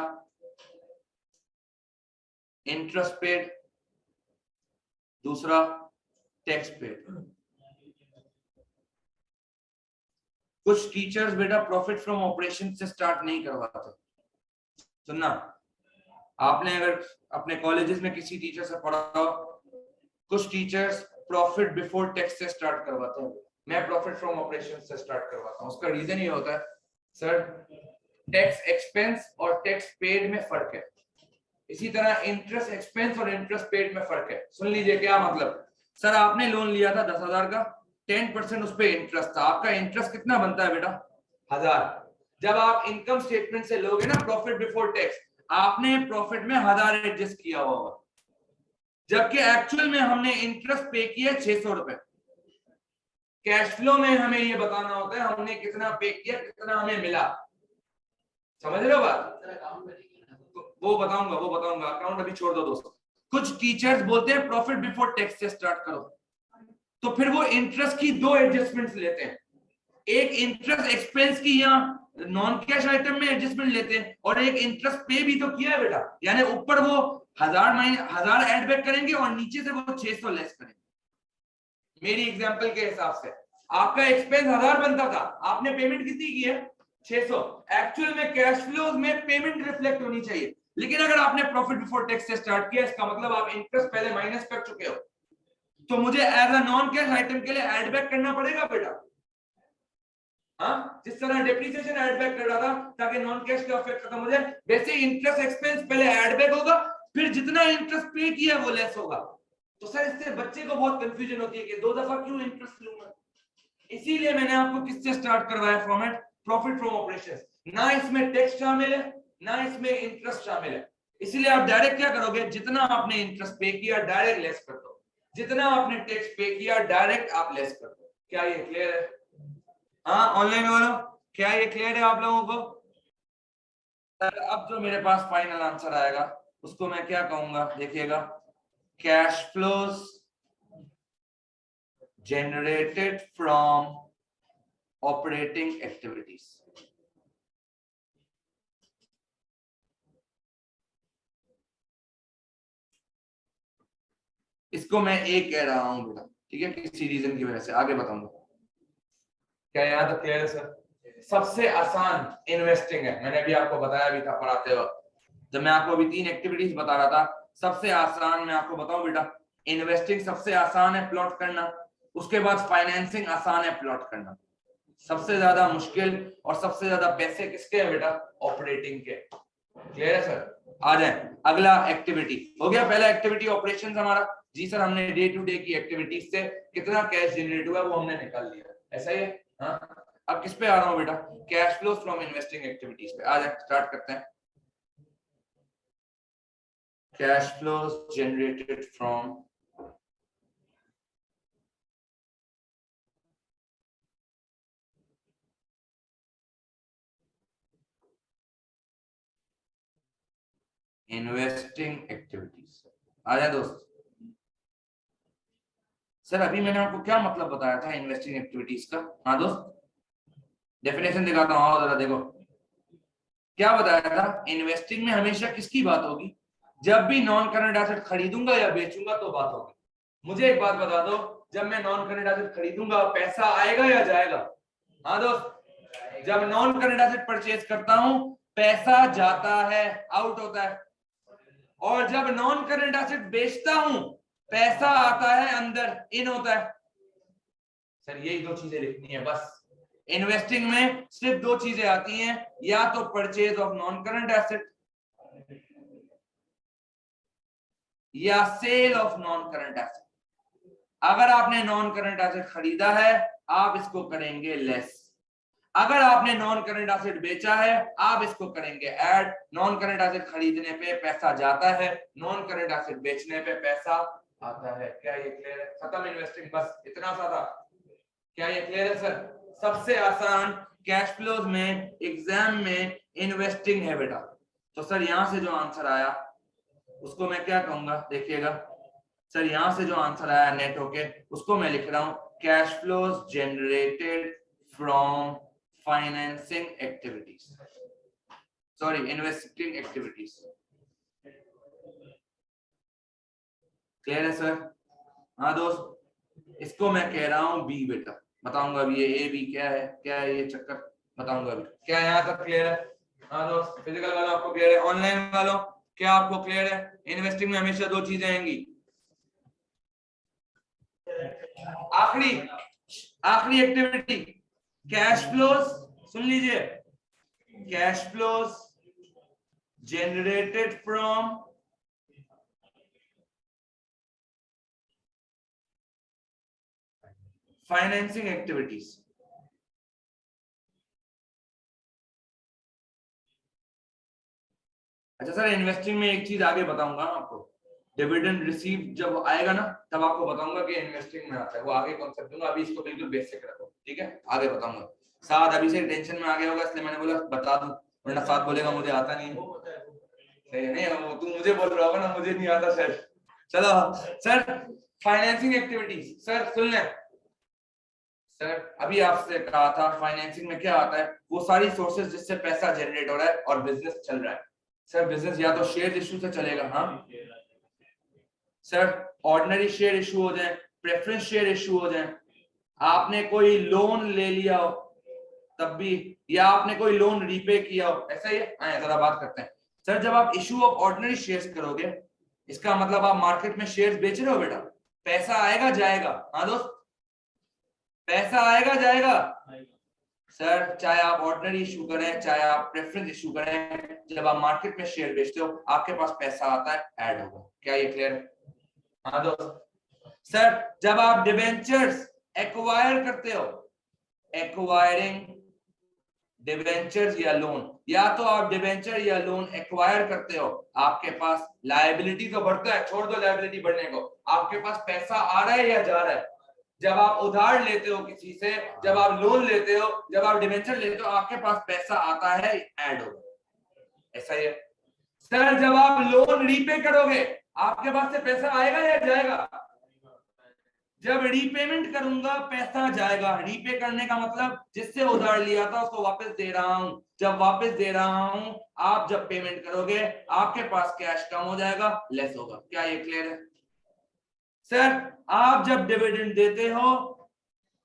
इंटरेस्ट पेड, दूसरा टैक्स पेड। कुछ टीचर्स बेटा प्रॉफिट फ्रॉम ऑपरेशन से स्टार्ट नहीं करवाते। सुनना, आपने अगर अपने कॉलेजेस में किसी टीचर से पढ़ा हो, कुछ टीचर्स प्रॉफिट बिफोर टैक्स से स्टार्ट करवाते हैं, मैं प्रॉफिट फ्रॉम ऑपरेशन से स्टार्ट करवाता हूं। उसका रीजन ये होता है सर, टैक्स एक्सपेंस और टैक्स पेड में फर्क है, इसी तरह इंटरेस्ट एक्सपेंस और इंटरेस्ट पेड में फर्क है। सुन लीजिए क्या मतलब। सर आपने लोन लिया था 10,000 का, 10% उस पे इंटरेस्ट था, आपका इंटरेस्ट कितना बनता है बेटा? 1000। जब आप इनकम स्टेटमेंट से लोगे ना प्रॉफिट बिफोर टैक्स, आपने प्रॉफिट में 1000 एडजस्ट किया होगा, जबकि एक्चुअल में हमने इंटरेस्ट पे किया 600 रुपए। कैश फ्लो में हमें ये बताना होता है हमने कितना पे किया, कितना हमें मिला। समझ रहे हो बात? वो बताऊंगा, अकाउंट अभी छोड़ दो दोस्तों। कुछ टीचर्स बोलते हैं प्रॉफिट बिफोर टैक्स से स्टार्ट करो, तो फिर वो इंटरेस्ट की दो एडजस्टमेंट्स लेते हैं, एक इंटरेस्ट एक्सपेंस की या नॉन कैश आइटम में एडजस्टमेंट लेते हैं, और एक इंटरेस्ट पे भी तो किया है बेटा, यानी ऊपर वो 1000 ऐड बैक करेंगे और नीचे से वो 600 लेस करेंगे। मेरी एग्जांपल के हिसाब से आपका एक्सपेंस 1000 बनता था, आपने पेमेंट कितनी की है? 600। एक्चुअल में कैश फ्लो में पेमेंट रिफ्लेक्ट होनी चाहिए, लेकिन अगर आपने प्रॉफिट बिफोर टैक्स से स्टार्ट किया, इसका मतलब आप इंटरेस्ट पहले माइनस कर चुके हो, तो मुझे as a non cash item के लिए ऐड बैक करना पड़ेगा बेटा। हाँ, जिस तरह डेप्रिसिएशन ऐड बैक कर रहा था ताकि नॉन कैश का इफेक्ट खत्म हो जाए, वैसे इंटरेस्ट एक्सपेंस पहले ऐड बैक होगा, फिर जितना इंटरेस्ट पे किया वो लेस होगा। तो सर इससे बच्चे को बहुत कंफ्यूजन होती है कि दो दफा क्यों इंटरेस्ट लूंगा, इसीलिए मैंने आपको किससे स्टार्ट करवाया फॉर्मेट, प्रॉफिट फ्रॉम ऑपरेशंस। ना इसमें टैक्स शामिल है, ना इसमें इंटरेस्ट शामिल है, इसलिए आप डायरेक्ट क्या करोगे, जितना आपने इंटरेस्ट पे किया डायरेक्ट लेस कर दो, जितना आपने टैक्स पे किया डायरेक्ट आप लेस कर दो। क्या ये क्लियर है? हाँ ऑनलाइन वालों, क्या ये क्लियर है आप लोगों को? सर अब जो मेरे पास फाइनल आंसर आएगा उसको मैं क्या कहूंगा, देखिएगा, cash flows generated from operating activities। इसको मैं एक कह रहा हूं बेटा, ठीक है, किसी रीजन की वजह से, आगे बताऊंगा। क्या यहाँ तक क्लियर है सर? सबसे आसान इन्वेस्टिंग है, मैंने अभी आपको बताया भी था पढ़ाते वक्त, जब मैं आपको अभी 3 एक्टिविटीज बता रहा था। सबसे आसान मैं आपको बताऊं बेटा, इन्वेस्टिंग सबसे आसान है प्लॉट करना, उसके बाद फाइनेंसिंग आसान है प्लॉट करना, सबसे ज्यादा मुश्किल और सबसे ज्यादा पैसे किसके हैं बेटा, ऑपरेटिंग के। क्लियर है सर? आ जाए अगला एक्टिविटी। हो गया पहला एक्टिविटी ऑपरेशंस हमारा। जी सर, हमने डे टू डे की एक्टिविटीज से कितना कैश जनरेट हुआ वो हमने निकाल लिया, ऐसा ही है। हाँ, अब किस पे आ रहा हूँ बेटा, cash flow from investing activities पे। आ जाए स्टार्ट करते हैं। Cash flows generated from investing activities. आ जाए दोस्त। सर अभी मैंने आपको क्या मतलब बताया था इन्वेस्टिंग एक्टिविटीज का? हाँ दोस्त, डेफिनेशन दिखाता हूँ, आओ जरा देखो क्या बताया था। इन्वेस्टिंग में हमेशा किसकी बात होगी, जब भी नॉन करंट एसेट खरीदूंगा या बेचूंगा तो बात होगी। मुझे एक बात बता दो, जब मैं नॉन करंट एसेट खरीदूंगा पैसा आएगा या जाएगा? हाँ दोस्त, जब नॉन करंट एसेट परचेज करता हूं पैसा जाता है, आउट होता है, और जब नॉन करंट एसेट बेचता हूं पैसा आता है, अंदर इन होता है। सर यही 2 चीजें लिखनी है बस। इन्वेस्टिंग में सिर्फ 2 चीजें आती हैं, या तो purchase of non current asset या sale of non current asset. अगर आपने नॉन करंट एसेट खरीदा है आप इसको करेंगे लेस, अगर आपने नॉन करंट एसेट बेचा है आप इसको करेंगे ऐड। नॉन करंट एसेट खरीदने पे पैसा जाता है, नॉन करंट एसेट बेचने पे पैसा आता है। क्या ये क्लियर है? खत्म इन्वेस्टिंग, बस इतना सा था। क्या ये क्लियर है सर? सबसे आसान कैश फ्लोज में एग्जाम में इन्वेस्टिंग है बेटा। तो सर यहां से जो आंसर आया उसको मैं क्या कहूंगा, देखिएगा सर, यहां से जो आंसर आया नेट होके उसको मैं लिख रहा हूं cash flows generated from financing activities, sorry investing activities. Clear है सर? हाँ दोस्त, इसको मैं कह रहा हूं बी बेटा, बताऊंगा अभी ये ए बी क्या है, क्या है ये चक्कर बताऊंगा अभी। क्या यहाँ तक क्लियर है? हाँ दोस्त, फिजिकल वालों आपको क्लियर है, ऑनलाइन वालों क्या आपको क्लियर है? इन्वेस्टिंग में हमेशा 2 चीजें आएंगी। आखिरी आखिरी एक्टिविटी कैश फ्लोज, सुन लीजिए, cash flows generated from financing activities. अच्छा सर, इन्वेस्टिंग में एक चीज आगे बताऊंगा आपको, डिविडेंड रिसीव जब आएगा ना तब आपको बताऊंगा कि इन्वेस्टिंग में आता है, वो आगे कॉन्सेप्ट दूंगा, अभी इसको बिल्कुल बेसिक रखो, ठीक है? आगे बताऊंगा। साथ अभी से टेंशन में आ गया होगा इसलिए मैंने बोला बता दूं, वरना साथ बोलेगा मुझे आता नहीं है। सही नहीं, वो तू मुझे बोल रहा होगा ना मुझे नहीं आता सर। चलो सर, फाइनेंसिंग एक्टिविटीज सर सुन ले सर, अभी आपसे कहा था फाइनेंसिंग में क्या आता है, वो सारी सोर्सेज जिससे पैसा जनरेट हो रहा है और बिजनेस चल रहा है। सर बिजनेस या तो शेयर इशू से चलेगा, हाँ सर, ऑर्डिनरी शेयर इशू हो जाए, प्रेफरेंस शेयर इशू हो जाए, आपने कोई लोन ले लिया हो तब भी, या आपने कोई लोन रीपे किया हो, ऐसा ही है। आए जरा बात करते हैं। सर जब आप इशू ऑफ ऑर्डिनरी शेयर्स करोगे इसका मतलब आप मार्केट में शेयर्स बेच रहे हो बेटा, पैसा आएगा जाएगा? हाँ दोस्त, पैसा आएगा जाएगा? सर चाहे आप ऑर्डिनरी इशू करें चाहे आप प्रेफरेंस इशू करें, जब आप मार्केट में शेयर बेचते हो आपके पास पैसा आता है, ऐड होगा। क्या ये क्लियर है? हाँ दोस्त। सर जब आप डिबेंचर्स एक्वायर करते हो, एक्वायरिंग डिबेंचर्स या लोन, या तो आप डिबेंचर या लोन एक्वायर करते हो, आपके पास लायबिलिटी तो बढ़ता है, छोड़ दो लायबिलिटी बढ़ने को, आपके पास पैसा आ रहा है या जा रहा है? जब आप उधार लेते हो किसी से, जब आप लोन लेते हो, जब आप डिबेंचर लेते हो, आपके पास पैसा आता है, ऐड होगा, ऐसा ही है। सर जब आप लोन रीपे करोगे आपके पास से पैसा आएगा या जाएगा? जब रीपेमेंट करूंगा पैसा जाएगा। रीपे करने का मतलब जिससे उधार लिया था उसको वापस दे रहा हूं, जब वापस दे रहा हूं, आप जब पेमेंट करोगे आपके पास कैश कम हो जाएगा, लेस होगा। क्या ये क्लियर है? सर आप जब डिविडेंड देते हो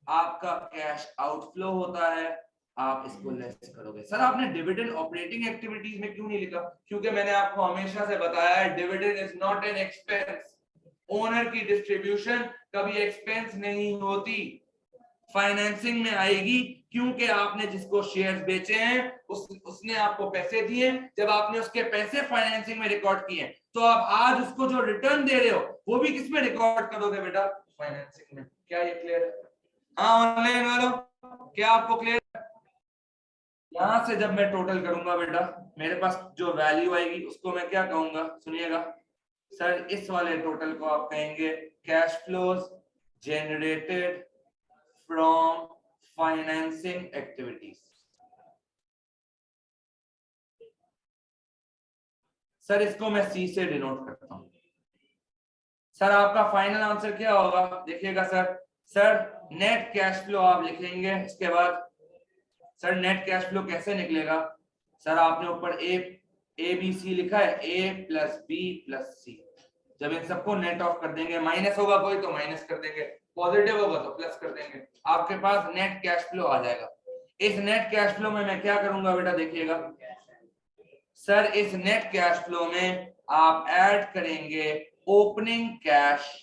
आपका कैश आउटफ्लो होता है, आप इसको लेस करोगे। सर आपने डिविडेंड ऑपरेटिंग एक्टिविटीज में क्यों नहीं लिखा? क्योंकि मैंने आपको हमेशा से बताया है dividend is not an expense. Owner की डिस्ट्रीब्यूशन कभी एक्सपेंस नहीं होती, फाइनेंसिंग में आएगी, क्योंकि आपने जिसको शेयर्स बेचे हैं उसने आपको पैसे दिए, जब आपने उसके पैसे फाइनेंसिंग में रिकॉर्ड किए, तो आप आज उसको जो रिटर्न दे रहे हो वो भी किस में रिकॉर्ड करोगे बेटा? फाइनेंसिंग में। क्या ये क्लियर है? हाँ ऑनलाइन वालों, क्या आपको क्लियर? यहां से जब मैं टोटल करूंगा बेटा, मेरे पास जो वैल्यू आएगी उसको मैं क्या कहूंगा, सुनिएगा सर, इस वाले टोटल को आप कहेंगे cash flows generated from financing activities. Sir इसको मैं सी से डिनोट करता हूं। सर आपका फाइनल आंसर क्या होगा देखिएगा sir. Sir net cash flow आप लिखेंगे, इसके बाद सर नेट कैश फ्लो कैसे निकलेगा? सर आपने ऊपर ए बी सी लिखा है, ए प्लस बी प्लस सी, जब इन सबको नेट ऑफ कर देंगे, माइनस होगा कोई तो माइनस कर देंगे, पॉजिटिव होगा तो प्लस कर देंगे, आपके पास नेट कैश फ्लो आ जाएगा। इस नेट कैश फ्लो में मैं क्या करूंगा बेटा देखिएगा सर, इस नेट कैश फ्लो में आप ऐड करेंगे ओपनिंग कैश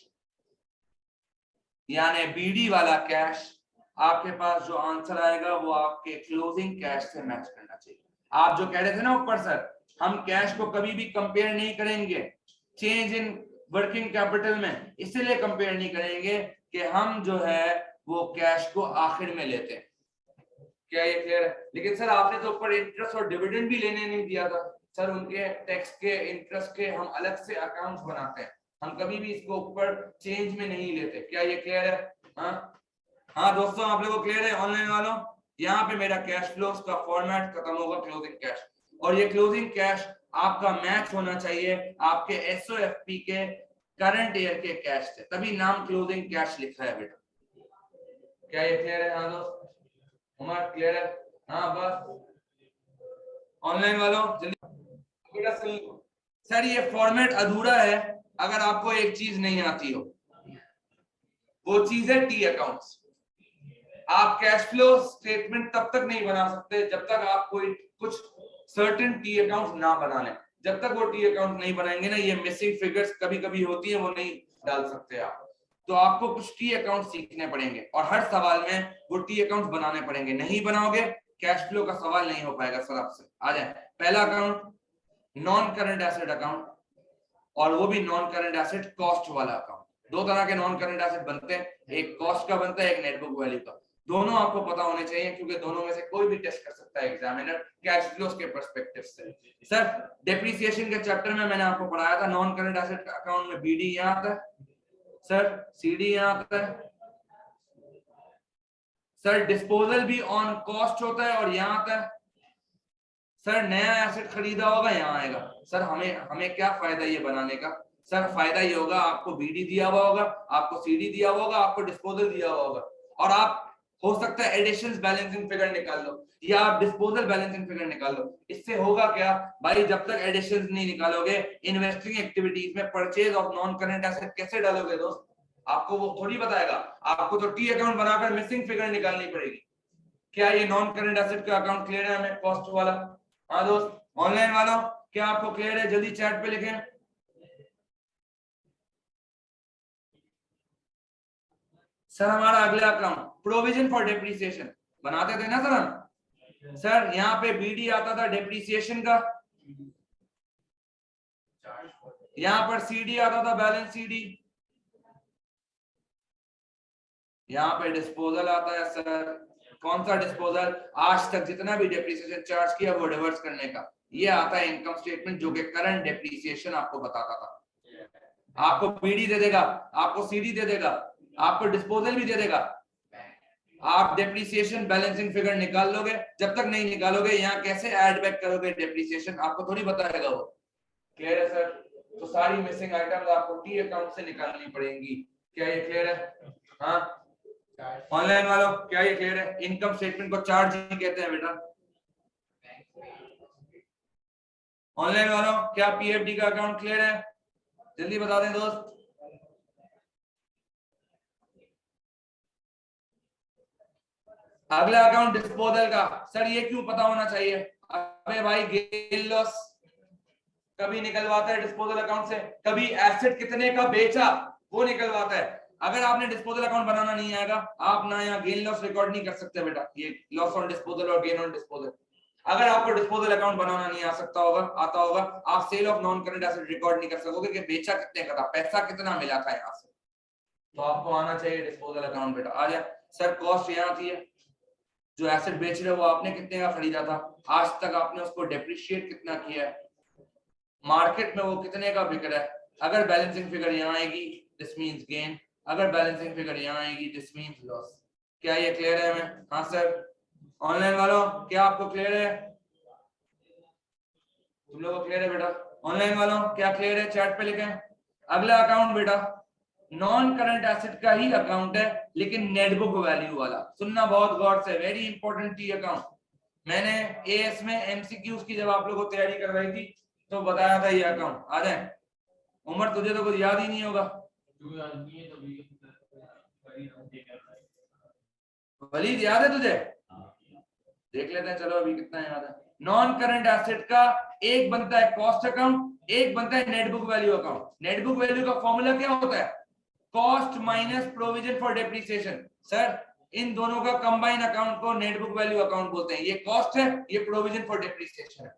यानी बीडी वाला कैश। आपके पास जो आंसर आएगा वो आपके क्लोजिंग कैश से मैच करना चाहिए। आप जो कह रहे थे ना ऊपर सर, हम कैश को कभी भी कंपेयर नहीं करेंगे चेंज इन वर्किंग कैपिटल में, इसलिए कंपेयर नहीं करेंगे कि हम जो है वो कैश को आखिर में लेते हैं। क्या ये क्लियर है? लेकिन सर आपने तो ऊपर इंटरेस्ट और डिविडेंड भी लेने नहीं दिया था सर, उनके टैक्स के इंटरेस्ट के हम अलग से अकाउंट्स बनाते हैं, हम कभी भी इसको ऊपर चेंज में नहीं लेते। क्या ये क्लियर है? हाँ हाँ दोस्तों, आप लोगों को क्लियर है ऑनलाइन वालों? यहाँ पे मेरा कैश फ्लोस का फॉर्मेट खत्म होगा क्लोजिंग कैश, और ये क्लोजिंग कैश आपका मैच होना चाहिए आपके एसओएफपी के करंट ईयर के कैश से, तभी नाम क्लोजिंग कैश लिखा है बेटा। क्या ये क्लियर है? हाँ दोस्त हमारा क्लियर है? हाँ बस ऑनलाइन वालों जल्दी बेटा सुन लो। सर ये फॉर्मेट अधूरा है अगर आपको एक चीज नहीं आती हो, वो चीज है टी अकाउंट्स। आप कैश फ्लो स्टेटमेंट तब तक नहीं बना सकते जब तक आप कोई कुछ सर्टेन टी अकाउंट ना बना लें। जब तक वो टी अकाउंट नहीं बनाएंगे ना, ये मिसिंग फिगर्स कभी कभी होती है वो नहीं डाल सकते आप, तो आपको कुछ टी अकाउंट सीखने पड़ेंगे और हर सवाल में वो टी अकाउंट बनाने पड़ेंगे, नहीं बनाओगे कैश फ्लो का सवाल नहीं हो पाएगा। सर आपसे आ जाए, पहला account non current asset account, और वो भी नॉन करंट एसेट कॉस्ट वाला अकाउंट। दो तरह के नॉन करंट एसेट बनते हैं, एक कॉस्ट का बनता है, एक नेटबुक वैल्यू का। दोनों आपको पता होने चाहिए क्योंकि दोनों में से कोई भी टेस्ट कर सकता है एग्जामिनर कैश फ्लोस के पर्सपेक्टिव से। सर डेप्रिसिएशन के चैप्टर में मैंने आपको पढ़ाया था नॉन करंट एसेट अकाउंट में बीडी यहाँ आता है, सर सीडी यहाँ आता है, सर डिस्पोजल भी ऑन कॉस्ट होता है और यहाँ आता है, सर नया एसेट खरीदा होगा यहाँ आएगा। सर हमें हमें क्या फायदा ये बनाने का? सर फायदा ये होगा आपको बीडी दिया हुआ होगा, आपको सीडी दिया हुआ होगा, आपको डिस्पोजल दिया हुआ होगा, और आप हो सकता है एडिशंस बैलेंसिंग फिगर निकाल लो या आप डिस्पोजल बैलेंसिंग फिगर निकाल लो। इससे होगा क्या भाई, जब तक एडिशंस नहीं निकालोगे इन्वेस्टिंग एक्टिविटीज में purchase of non current asset कैसे डालोगे दोस्त? आपको वो थोड़ी बताएगा, आपको तो टी अकाउंट बनाकर मिसिंग फिगर निकालनी पड़ेगी। क्या ये नॉन करंट एसेट का अकाउंट क्लियर है हमें कॉस्ट वाला? हाँ दोस्त ऑनलाइन वालों क्या आपको क्लियर है? जल्दी चैट पे लिखें। सर हमारा अगला अकाउंट प्रोविजन फॉर डेप्रिसिएशन बनाते थे ना सर हम। सर यहाँ पे बीडी आता था डेप्रिसिएशन का, यहाँ पर सीडी आता था बैलेंस सीडी, यहाँ पे डिस्पोजल आता है। सर कौन सा डिस्पोजल? आज तक जितना भी डेप्रिसिएशन चार्ज किया वो रिवर्स करने का, ये आता है इनकम स्टेटमेंट जो कि करंट डेप्रिसिएशन आपको बताता था। आपको बीडी दे देगा, आपको सीडी दे देगा, आपको डिस्पोजल भी दे देगा, आप डेप्रिसिएशन बैलेंसिंग फिगर निकाल लोगे। जब तक नहीं निकालोगे यहाँ कैसे ऐड बैक करोगे डेप्रिसिएशन आपको थोड़ी बताएगा वो। क्लियर है सर? तो सारी मिसिंग आइटम्स आपको टी अकाउंट से निकालनी पड़ेंगी। क्या ये क्लियर है? हाँ ऑनलाइन वालों क्या ये क्लियर है? इनकम स्टेटमेंट को चार्ज ही कहते हैं बेटा। ऑनलाइन वालों क्या पीएफडी का अकाउंट क्लियर है? जल्दी बता दें दोस्त। अगला अकाउंट डिस्पोजल का, सर ये क्यों पता होना चाहिए? अबे भाई गेन लॉस कभी निकलवाता है डिस्पोजल अकाउंट से, कभी एसेट कितने का बेचा वो निकलवाता है। अगर आपने डिस्पोजल अकाउंट बनाना नहीं आएगा, आप ना यहाँ गेन लॉस रिकॉर्ड नहीं कर सकते बेटा, ये लॉस ऑन डिस्पोजल और गेन ऑन डिस्पोजल। अगर आपको डिस्पोजल अकाउंट बनाना नहीं आ सकता होगा, आता होगा, आप sale of non current asset record नहीं कर सकोगे कि बेचा कितने का था, पैसा कितना मिला था यहाँ से। तो आपको आना चाहिए डिस्पोजल अकाउंट बेटा। आ जाए सर, कॉस्ट यहाँ आती है, जो एसेट बेच रहे हो वो आपने कितने का खरीदा था, आज तक आपने उसको डेप्रिशिएट कितना किया है, मार्केट में वो कितने का बिक रहा है। अगर बैलेंसिंग फिगर यहाँ आएगी दिस मींस गेन, अगर बैलेंसिंग फिगर यहाँ आएगी दिस मींस लॉस। क्या ये क्लियर है? मैं हाँ सर। ऑनलाइन वालों क्या आपको क्लियर है? तुम लोगों को क्लियर है बेटा? ऑनलाइन वालों क्या क्लियर है? चैट पे लिखें। अगला अकाउंट बेटा नॉन करंट एसेट का ही अकाउंट है, लेकिन नेट बुक वैल्यू वाला। सुनना बहुत गौर से, वेरी इंपॉर्टेंट टी अकाउंट। मैंने एएस में एमसीक्यूज की जब आप लोगों को तैयारी करवाई थी तो बताया था ये अकाउंट। आ जाए उमर, तुझे तो कुछ याद ही नहीं होगा। वलीद याद है तुझे? देख लेते हैं, चलो अभी कितना याद है। नॉन करंट एसेट का एक बनता है कॉस्ट अकाउंट, एक बनता है net book value account. Net book value का फॉर्मूला क्या होता है? Cost minus provision for depreciation. Sir इन दोनों का कंबाइन अकाउंट को नेट बुक वैल्यू अकाउंट बोलते हैं। ये कॉस्ट है, ये प्रोविजन फॉर डेप्रिसिएशन है।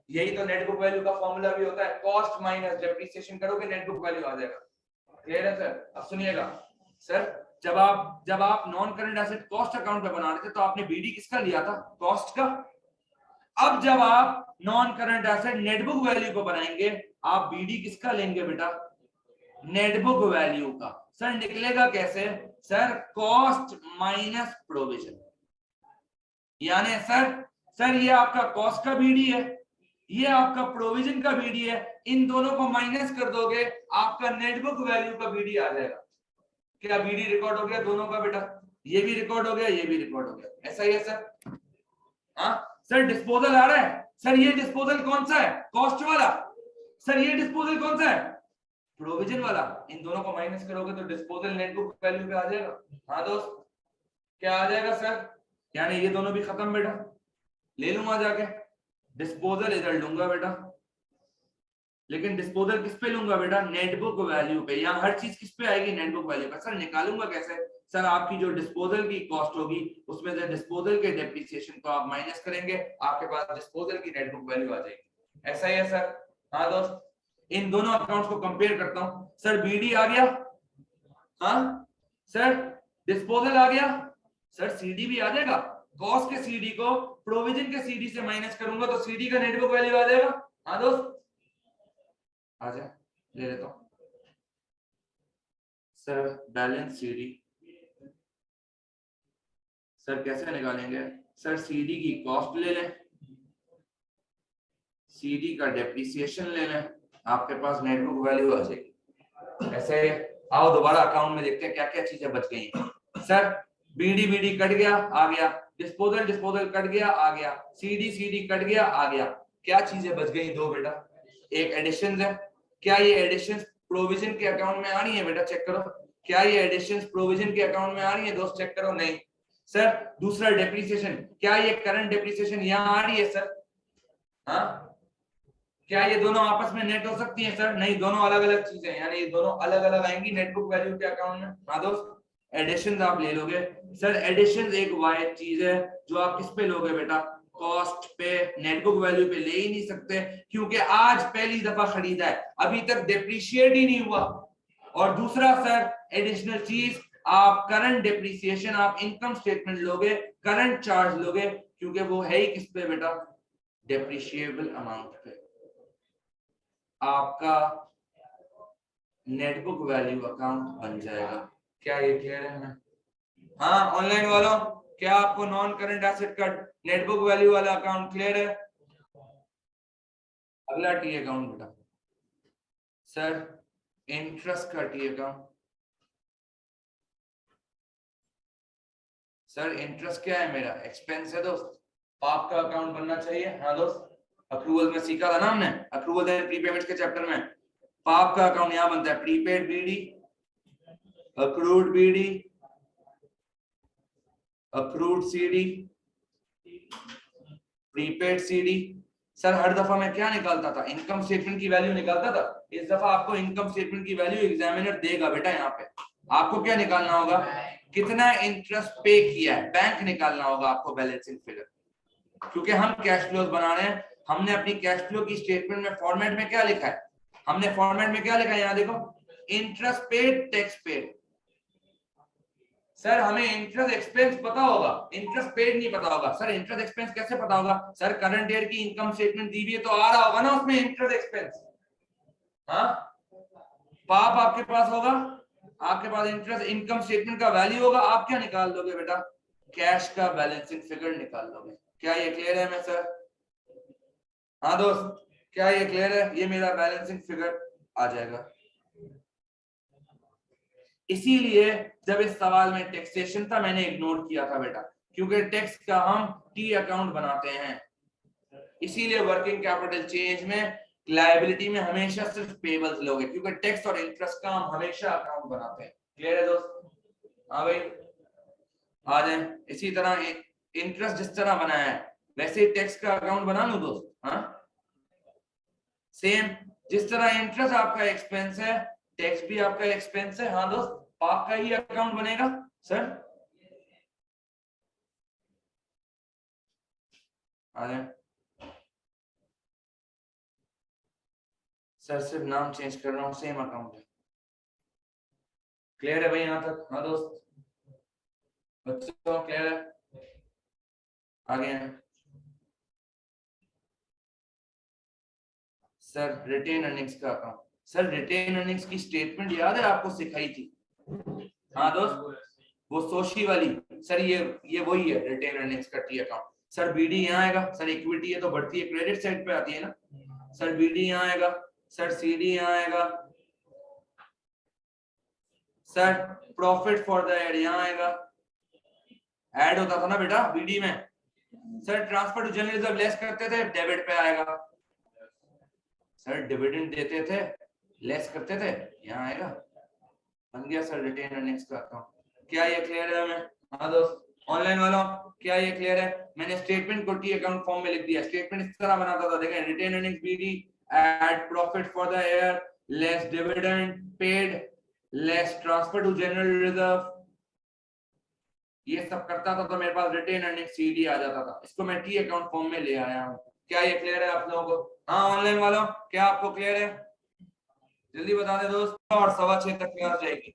यही तो नेट बुक वैल्यू का फॉर्मूला भी होता है, कॉस्ट माइनस डेप्रिसिएशन करोगे नेट बुक वैल्यू आ जाएगा। क्लियर है सर? अब सुनिएगा सर, जब आप non current asset cost account पे बना रहे थे तो आपने बीडी किसका लिया था? कॉस्ट का। अब जब आप non current asset net book value को बनाएंगे, आप बीडी किसका लेंगे बेटा? नेट बुक वैल्यू का। सर निकलेगा कैसे? सर कॉस्ट माइनस प्रोविजन, यानी सर ये आपका कॉस्ट का बीडी है, ये आपका प्रोविजन का बीडी है, इन दोनों को माइनस कर दोगे आपका नेट बुक वैल्यू का बीडी आ जाएगा। क्या बीडी रिकॉर्ड हो गया दोनों का बेटा? ये भी रिकॉर्ड हो गया, ये भी रिकॉर्ड हो गया। ऐसा ही है सर। हाँ सर डिस्पोजल आ रहा है। सर ये डिस्पोजल कौन सा है? कॉस्ट वाला। सर ये डिस्पोजल कौन सा है? प्रोविजन वाला। इन दोनों को माइनस करोगे तो डिस्पोजल नेट बुक वैल्यू पे आ जाएगा। हाँ दोस्त क्या आ जाएगा सर? यानी ये दोनों भी खत्म बेटा, ले लूंगा जाके, डिस्पोजल इधर लूंगा बेटा, लेकिन डिस्पोजल किस पे लूंगा बेटा? नेट बुक वैल्यू पे। यहाँ हर चीज किस पे आएगी? नेट बुक वैल्यू पे। सर निकालूंगा कैसे? सर आपकी जो डिस्पोजल की कॉस्ट होगी उसमें से डिस्पोजल के डेप्रिसिएशन को आप माइनस करेंगे, आपके पास डिस्पोजल की नेट बुक वैल्यू आ जाएगी। ऐसा ही है सर। हाँ दोस्त इन दोनों अकाउंट्स को कंपेयर करता हूं। सर बीडी आ गया, हाँ सर डिस्पोजल आ गया, सर सीडी भी आ जाएगा। कॉस्ट के सीडी को प्रोविजन के सीडी से माइनस करूंगा तो सीडी का नेट बुक वैल्यू आ जाएगा। हाँ दोस्त आ जाए, ले लेता हूं सर बैलेंस सीडी। सर कैसे निकालेंगे? सर सीडी की कॉस्ट ले लें, सीडी का डेप्रिसिएशन ले लें, आपके पास नेट बुक वैल्यू आ जाएगी। ऐसे आओ दोबारा अकाउंट में देखते हैं क्या क्या चीजें बच गई हैं। सर बीडी कट गया आ गया, डिस्पोजल कट गया आ गया, सीडी कट गया आ गया। क्या चीजें बच गई? दो बेटा, एक एडिशन है। क्या ये एडिशन प्रोविजन के अकाउंट में आ रही है बेटा? चेक करो। क्या ये एडिशन प्रोविजन के अकाउंट में आ रही है दोस्त? चेक करो। नहीं। सर दूसरा डेप्रिसिएशन, क्या ये करंट डेप्रिसिएशन यहाँ आ रही है सर? हाँ क्या ये दोनों आपस में नेट हो सकती हैं सर? नहीं, दोनों अलग अलग चीजें, यानी ये दोनों अलग अलग आएंगी नेट बुक वैल्यू के अकाउंट में। हाँ दोस्त एडिशन आप ले लोगे। सर एडिशन एक वाइड चीज है जो आप किस पे लोगे बेटा? कॉस्ट पे। नेट बुक वैल्यू पे ले ही नहीं सकते क्योंकि आज पहली दफा खरीदा है, अभी तक डेप्रिशिएट ही नहीं हुआ। और दूसरा सर एडिशनल चीज, आप करंट डेप्रिसिएशन आप इनकम स्टेटमेंट लोगे, करंट चार्ज लोगे, क्योंकि वो है ही किस पे बेटा? डेप्रिशिएबल अमाउंट पे। आपका नेट बुक वैल्यू अकाउंट बन जाएगा। क्या ये क्लियर है हमें? हाँ ऑनलाइन वालों क्या आपको नॉन करंट एसेट का नेट बुक वैल्यू वाला अकाउंट क्लियर है? अगला टी अकाउंट बेटा सर इंटरेस्ट का टी अकाउंट। सर इंटरेस्ट क्या है? मेरा एक्सपेंस है दोस्त, आपका अकाउंट बनना चाहिए। हाँ दोस्त अप्रूवल में सीखा था ना हमने, अप्रूवल एंड प्रीपेमेंट के चैप्टर में। पाप का अकाउंट यहां बनता है, prepaid BD, accrued BD, accrued CD, prepaid CD. Sir हर दफा मैं क्या निकालता था, इनकम स्टेटमेंट की वैल्यू निकालता था। इस दफा आपको इनकम स्टेटमेंट की वैल्यू एग्जामिनर देगा बेटा। यहाँ पे आपको क्या निकालना होगा, कितना इंटरेस्ट पे किया है, बैंक निकालना होगा आपको बैलेंसिंग फिगर। क्योंकि हम कैश फ्लोज बना रहे हैं, हमने अपनी कैश फ्लो की स्टेटमेंट में फॉर्मेट में क्या लिखा है, हमने फॉर्मेट में क्या लिखा है, यहाँ देखो, interest paid, tax paid. Sir हमें इंटरेस्ट एक्सपेंस पता होगा, इंटरेस्ट पेड नहीं पता होगा। सर इंटरेस्ट एक्सपेंस कैसे पता होगा, सर करंट ईयर की इनकम स्टेटमेंट दी हुई है तो आ रहा होगा ना उसमें इंटरेस्ट एक्सपेंस। हाँ, पाप आपके पास होगा, आपके पास इंटरेस्ट इनकम स्टेटमेंट का वैल्यू होगा, आप क्या निकाल दोगे बेटा, कैश का बैलेंसिंग फिगर निकाल दोगे। क्या ये क्लियर है मैं सर? हाँ दोस्त, क्या ये क्लियर है? ये मेरा बैलेंसिंग फिगर आ जाएगा। इसीलिए जब इस सवाल में टैक्सेशन था मैंने इग्नोर किया था बेटा, क्योंकि टैक्स का हम टी अकाउंट बनाते हैं। इसीलिए वर्किंग कैपिटल चेंज में लायबिलिटी में हमेशा सिर्फ पेबल्स लोगे, क्योंकि टैक्स और इंटरेस्ट का हम हमेशा अकाउंट बनाते हैं। क्लियर है दोस्त? हाँ भाई आ जाए। इसी तरह इंटरेस्ट जिस तरह बनाया है वैसे ही टैक्स का अकाउंट बना लो दोस्त। हाँ सेम, जिस तरह इंटरेस्ट आपका एक्सपेंस है टैक्स भी आपका एक्सपेंस है। हाँ दोस्त, आपका ही अकाउंट बनेगा सर। आ जाए सर, सिर्फ नाम चेंज कर रहा हूँ, सेम अकाउंट है। क्लियर है भाई यहाँ तक? हाँ दोस्त, बच्चों क्लियर है? आगे हैं सर, रिटेन अर्निंग्स का अकाउंट। सर रिटेन अर्निंग्स की स्टेटमेंट याद है आपको सिखाई थी? हाँ दोस्त, वो सोशी वाली। सर ये वही है रिटेन अर्निंग्स का टी अकाउंट। सर बीडी यहाँ आएगा, सर इक्विटी है तो बढ़ती है, क्रेडिट साइड पे आती है ना। सर बीडी यहाँ आएगा, सर सीडी यहाँ आएगा, sir profit for the add यहाँ आएगा। ऐड होता था ना बेटा बीडी में। Sir transfer to general reserve less करते थे, डेबिट पे आएगा। सर डिविडेंड देते थे, लेस करते थे, यहाँ आएगा। बन गया सर रिटेन अर्निंग्स का अकाउंट। क्या ये क्लियर है? मैं हाँ दोस्त, ऑनलाइन वालों क्या ये क्लियर है? मैंने स्टेटमेंट को टी अकाउंट फॉर्म में लिख दिया। स्टेटमेंट इस तरह बनाता था, देखें, retained earnings BD add profit for the year less dividend paid less transfer to general reserve. ये सब करता था तो मेरे पास रिटेन अर्निंग सीडी आ जाता था। इसको मैं टी अकाउंट फॉर्म में ले आया हूँ। क्या ये क्लियर है आप लोगों को? हाँ ऑनलाइन वालों क्या आपको क्लियर है? जल्दी बता दे दोस्त, और 6:15 तक क्लास जाएगी।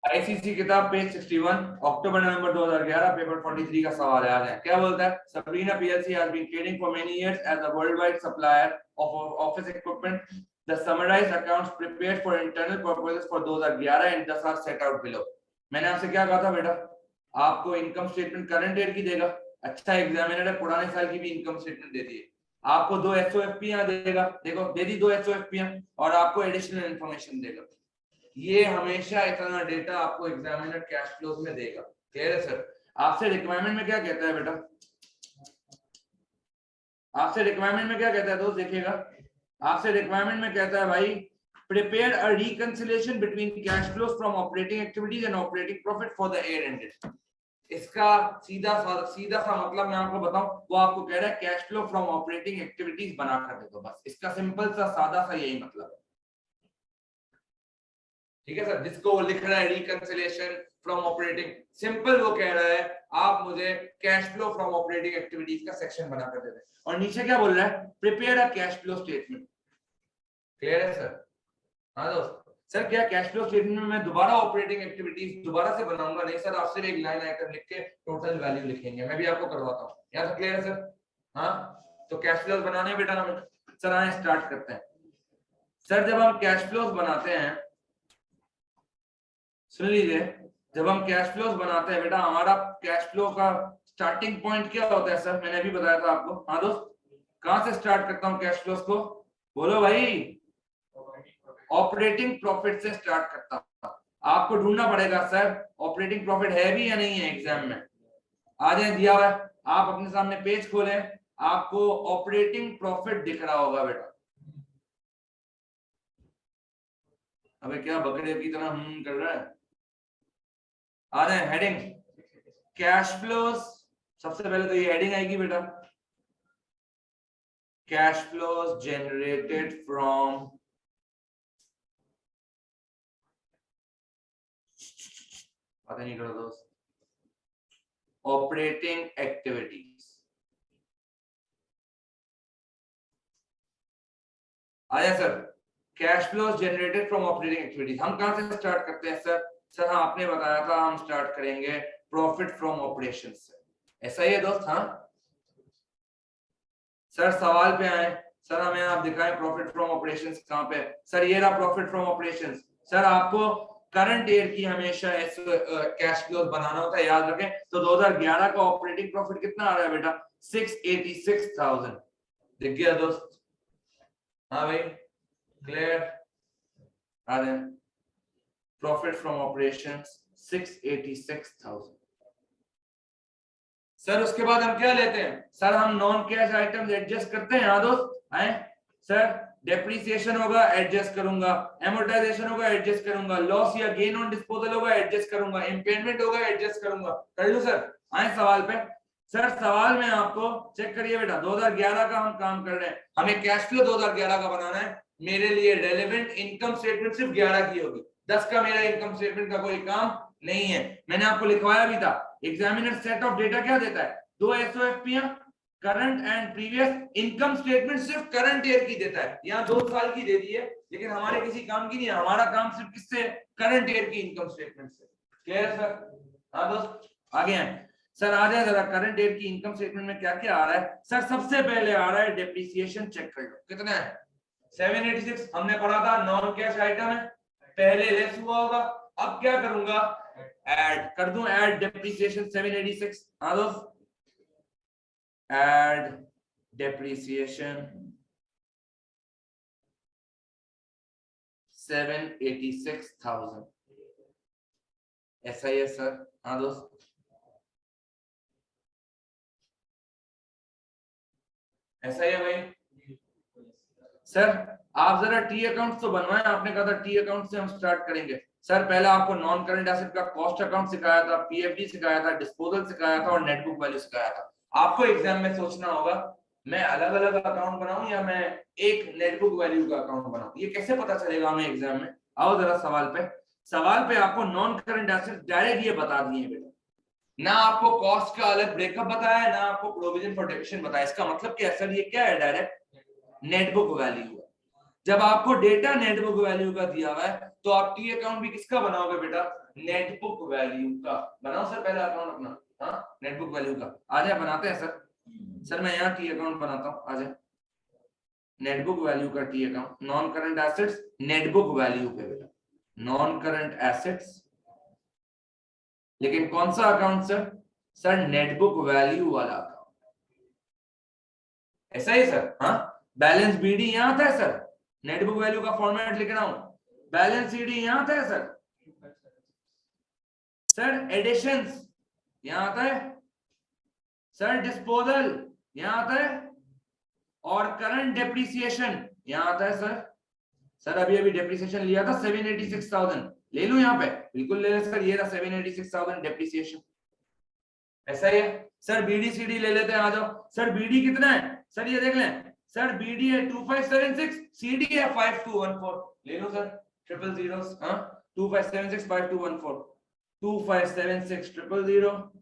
आईसीसी किताब पेज 61, अक्टूबर नवंबर 2011, पेपर 43 का सवाल है। आ जाए। क्या बोलता है? Sabrina PLC has been trading for many years as a worldwide supplier of office equipment. The summarised accounts prepared for internal purposes for 2011 and 10 are set out below. मैंने आपसे क्या कहा था बेटा, आपको इनकम स्टेटमेंट करंट ईयर की देगा। अच्छा एग्जामिनर है, पुराने साल की भी इनकम स्टेटमेंट दे दी है। आपको 2 एसओएफपी देगा, देखो दे दी 2 एसओएफपी, और आपको एडिशनल इंफॉर्मेशन देगा। ये हमेशा इतना डेटा आपको एग्जामिनर कैश फ्लोज में देगा। क्लियर है सर? आपसे रिक्वायरमेंट में क्या कहता है बेटा, आपसे रिक्वायरमेंट में क्या कहता है दोस्त, देखिएगा, आपसे रिक्वायरमेंट में कहता है भाई, prepare a reconciliation between cash flows from operating activities and operating profit for the year ended। इसका सीधा सा मतलब मैं आपको बताऊं, वो आपको कह रहा है cash flow from operating activities बना कर दे दो, बस इसका सिंपल सा सादा सा यही मतलब है। ठीक है सर, जिसको वो लिख रहा है रिकंसिलिएशन फ्रॉम ऑपरेटिंग, सिंपल वो कह रहा है आप मुझे cash flow from operating activities का सेक्शन बना कर दे दें। और नीचे क्या बोल रहा है, prepare a cash flow statement. Clear है सर? हाँ दोस्त, सर क्या कैश फ्लो स्टेटमेंट में मैं दोबारा ऑपरेटिंग एक्टिविटीज दोबारा से बनाऊंगा? नहीं सर, आप सिर्फ एक लाइन आइटम लिख के टोटल वैल्यू लिखेंगे, मैं भी आपको करवाता हूँ। यहाँ तक क्लियर है सर? हाँ, तो कैश फ्लोज बनाने बेटा हमें। सर आए स्टार्ट करते हैं। सर जब हम कैश फ्लोज बनाते हैं, सुन लीजिए, जब हम कैश फ्लोज बनाते हैं बेटा, हमारा कैश फ्लो का स्टार्टिंग पॉइंट क्या होता है सर? मैंने अभी बताया था आपको। हाँ दोस्त, कहां से स्टार्ट करता हूँ कैश फ्लोज को? बोलो भाई, ऑपरेटिंग प्रॉफिट से स्टार्ट करता हूं। आपको ढूंढना पड़ेगा सर ऑपरेटिंग प्रॉफिट है भी या नहीं है एग्जाम में। आ जाए, दिया हुआ है, आप अपने सामने पेज खोलें, आपको ऑपरेटिंग प्रॉफिट दिख रहा होगा बेटा। अबे क्या बकरे की तरह कर रहा है? आ रहे हैं हेडिंग, कैश फ्लोज, सबसे पहले तो ये हेडिंग आएगी बेटा, कैश फ्लोज जनरेटेड फ्रॉम पता नहीं करो दोस्त, ऑपरेटिंग एक्टिविटीज। आया sir, cash flows generated from operating activities. हम कहां से स्टार्ट करते हैं सर? सर हाँ आपने बताया था हम स्टार्ट करेंगे प्रॉफिट फ्रॉम ऑपरेशंस से, ऐसा ही है दोस्त? हाँ सर सवाल पे आए, सर हमें आप दिखाएं प्रॉफिट फ्रॉम ऑपरेशंस कहां पे? सर ये रहा प्रॉफिट फ्रॉम ऑपरेशंस। सर आपको करंट ईयर की हमेशा कैश फ्लो बनाना होता है, याद रखें। तो 2011 का ऑपरेटिंग प्रॉफिट कितना आ रहा है बेटा? 686,000। दिख गया दोस्त? हाँ भाई क्लियर? आ रहे हैं प्रॉफिट फ्रॉम ऑपरेशंस 686,000। सर उसके बाद हम क्या लेते हैं? सर हम नॉन कैश आइटम्स एडजस्ट करते हैं। हाँ दोस्त आए सर, डेप्रिसिएशन होगा एडजस्ट करूंगा, एमोर्टाइजेशन होगा एडजस्ट करूंगा, लॉस या गेन ऑन डिस्पोजल होगा एडजस्ट करूंगा, इम्पेयरमेंट होगा एडजस्ट करूंगा। कर लूं सर? आए सवाल पे। सर सवाल में आपको चेक करिए बेटा, 2011 का हम काम कर रहे हैं, हमें कैश फ्लो 2011 का बनाना है। मेरे लिए रेलेवेंट इनकम स्टेटमेंट सिर्फ 11 की होगी, 10 का मेरा इनकम स्टेटमेंट का कोई काम नहीं है। मैंने आपको लिखवाया भी था, एग्जामिनर सेट ऑफ डेटा क्या देता है? 2 SOFP, current and previous. Income statement सिर्फ करंट ईयर की देता है, यहाँ 2 साल की दे दी है, लेकिन हमारे किसी काम की नहीं है। हमारा काम सिर्फ किससे? करंट ईयर की इनकम स्टेटमेंट से। Clear sir? हाँ दोस्त आगे हैं सर, आ जाए जरा करंट ईयर की इनकम स्टेटमेंट में क्या क्या आ रहा है। सर सबसे पहले आ रहा है डेप्रिसिएशन, चेक कर लो कितना है? 786। हमने पढ़ा था नॉन कैश आइटम है, पहले लेस हुआ होगा। अब क्या करूंगा? ऐड कर दूं, ऐड डेप्रिसिएशन 786। हाँ दोस्त, ऐड डेप्रिसिएशन 786,000। ऐसा ही है सर? हाँ दोस्त ऐसा ही है भाई। सर आप जरा टी अकाउंट तो बनवाएं, आपने कहा था टी अकाउंट से हम स्टार्ट करेंगे। सर पहले आपको नॉन करंट एसेट का कॉस्ट अकाउंट सिखाया था, पीएफडी सिखाया था, डिस्पोजल सिखाया था और नेटबुक वैल्यू सिखाया था। आपको एग्जाम में सोचना होगा मैं अलग अलग अकाउंट बनाऊं या मैं एक नेटबुक वैल्यू का अकाउंट बनाऊं, ये कैसे पता चलेगा हमें एग्जाम में? आओ जरा सवाल पे। सवाल पे आपको नॉन करंट एसेट डायरेक्ट ये बता दिए बेटा, ना आपको कॉस्ट का अलग ब्रेकअप बताया, ना आपको प्रोविजन फॉर डेप्रिसिएशन बताया। इसका मतलब क्या है सर? ये क्या है? डायरेक्ट नेटबुक वैल्यू है। जब आपको डेटा नेटबुक वैल्यू का दिया हुआ है तो आप टी अकाउंट भी किसका बनाओगे बेटा? नेटबुक वैल्यू का। बनाओ सर पहले अकाउंट अपना, हाँ नेटबुक वैल्यू का। आ जाए बनाते हैं सर। सर मैं यहाँ टी अकाउंट बनाता हूँ, आ जाए नेटबुक वैल्यू का T account. Non current assets net book value पे बेटा, नॉन करंट एसेट्स, लेकिन कौन सा account sir? Sir net book value वाला अकाउंट। ऐसा ही सर? हाँ बैलेंस बीडी यहाँ आता है सर, नेटबुक वैल्यू का फॉर्मेट लिख रहा हूं, बैलेंस सीडी यहाँ आता है सर। सर एडिशंस यहाँ आता है सर, डिस्पोजल यहाँ आता है और करंट डेप्रिसिएशन यहाँ आता है सर। सर अभी अभी डेप्रिसिएशन लिया था 786,000, ले लूं यहाँ पे? बिल्कुल ले ले सर, ये रहा 786,000 डेप्रिसिएशन। ऐसा ही है सर। बीडीसीडी ले लेते हैं, आ जाओ सर। बीडी कितना है सर? ये देख लें सर, बीडी है 2576, सीडी है 5214। ले लो सर, 000, हाँ 2576 5214, 2576 000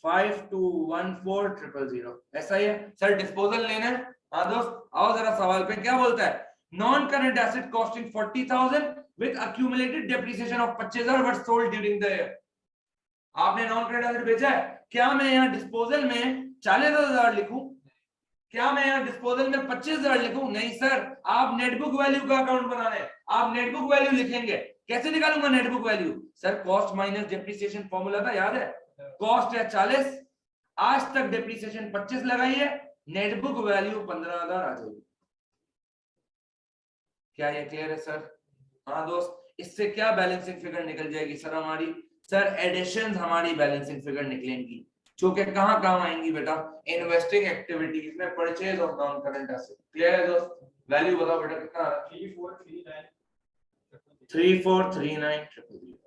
5214 000। ऐसा ही है सर। डिस्पोजल लेना है? हाँ दोस्त आओ जरा सवाल पे क्या बोलता है? Non current asset costing 40,000 with accumulated depreciation of 25,000 but sold during the year. आपने नॉन करंट एसेट बेचा है, क्या मैं यहाँ डिस्पोजल में 40,000 लिखूं? क्या मैं यहाँ डिस्पोजल में 25,000 लिखूं? नहीं सर, आप नेटबुक वैल्यू का अकाउंट बना रहे हैं, आप नेटबुक वैल्यू लिखेंगे। कैसे निकालूंगा net book value? Sir cost minus depreciation formula था, याद है? कॉस्ट है 40, आज तक डेप्रिसिएशन 25 लगाई है, नेटबुक वैल्यू 15,000 आ जाएगी। क्या ये क्लियर है सर? हाँ दोस्त, इससे क्या बैलेंसिंग फिगर निकल जाएगी सर हमारी? सर एडिशंस हमारी बैलेंसिंग फिगर निकलेंगी, जो कि कहां काम आएंगी बेटा? इन्वेस्टिंग एक्टिविटीज में, purchase of non current asset. Clear है दोस्त? वैल्यू बताओ बेटा कितना आ रहा है? 3439 3439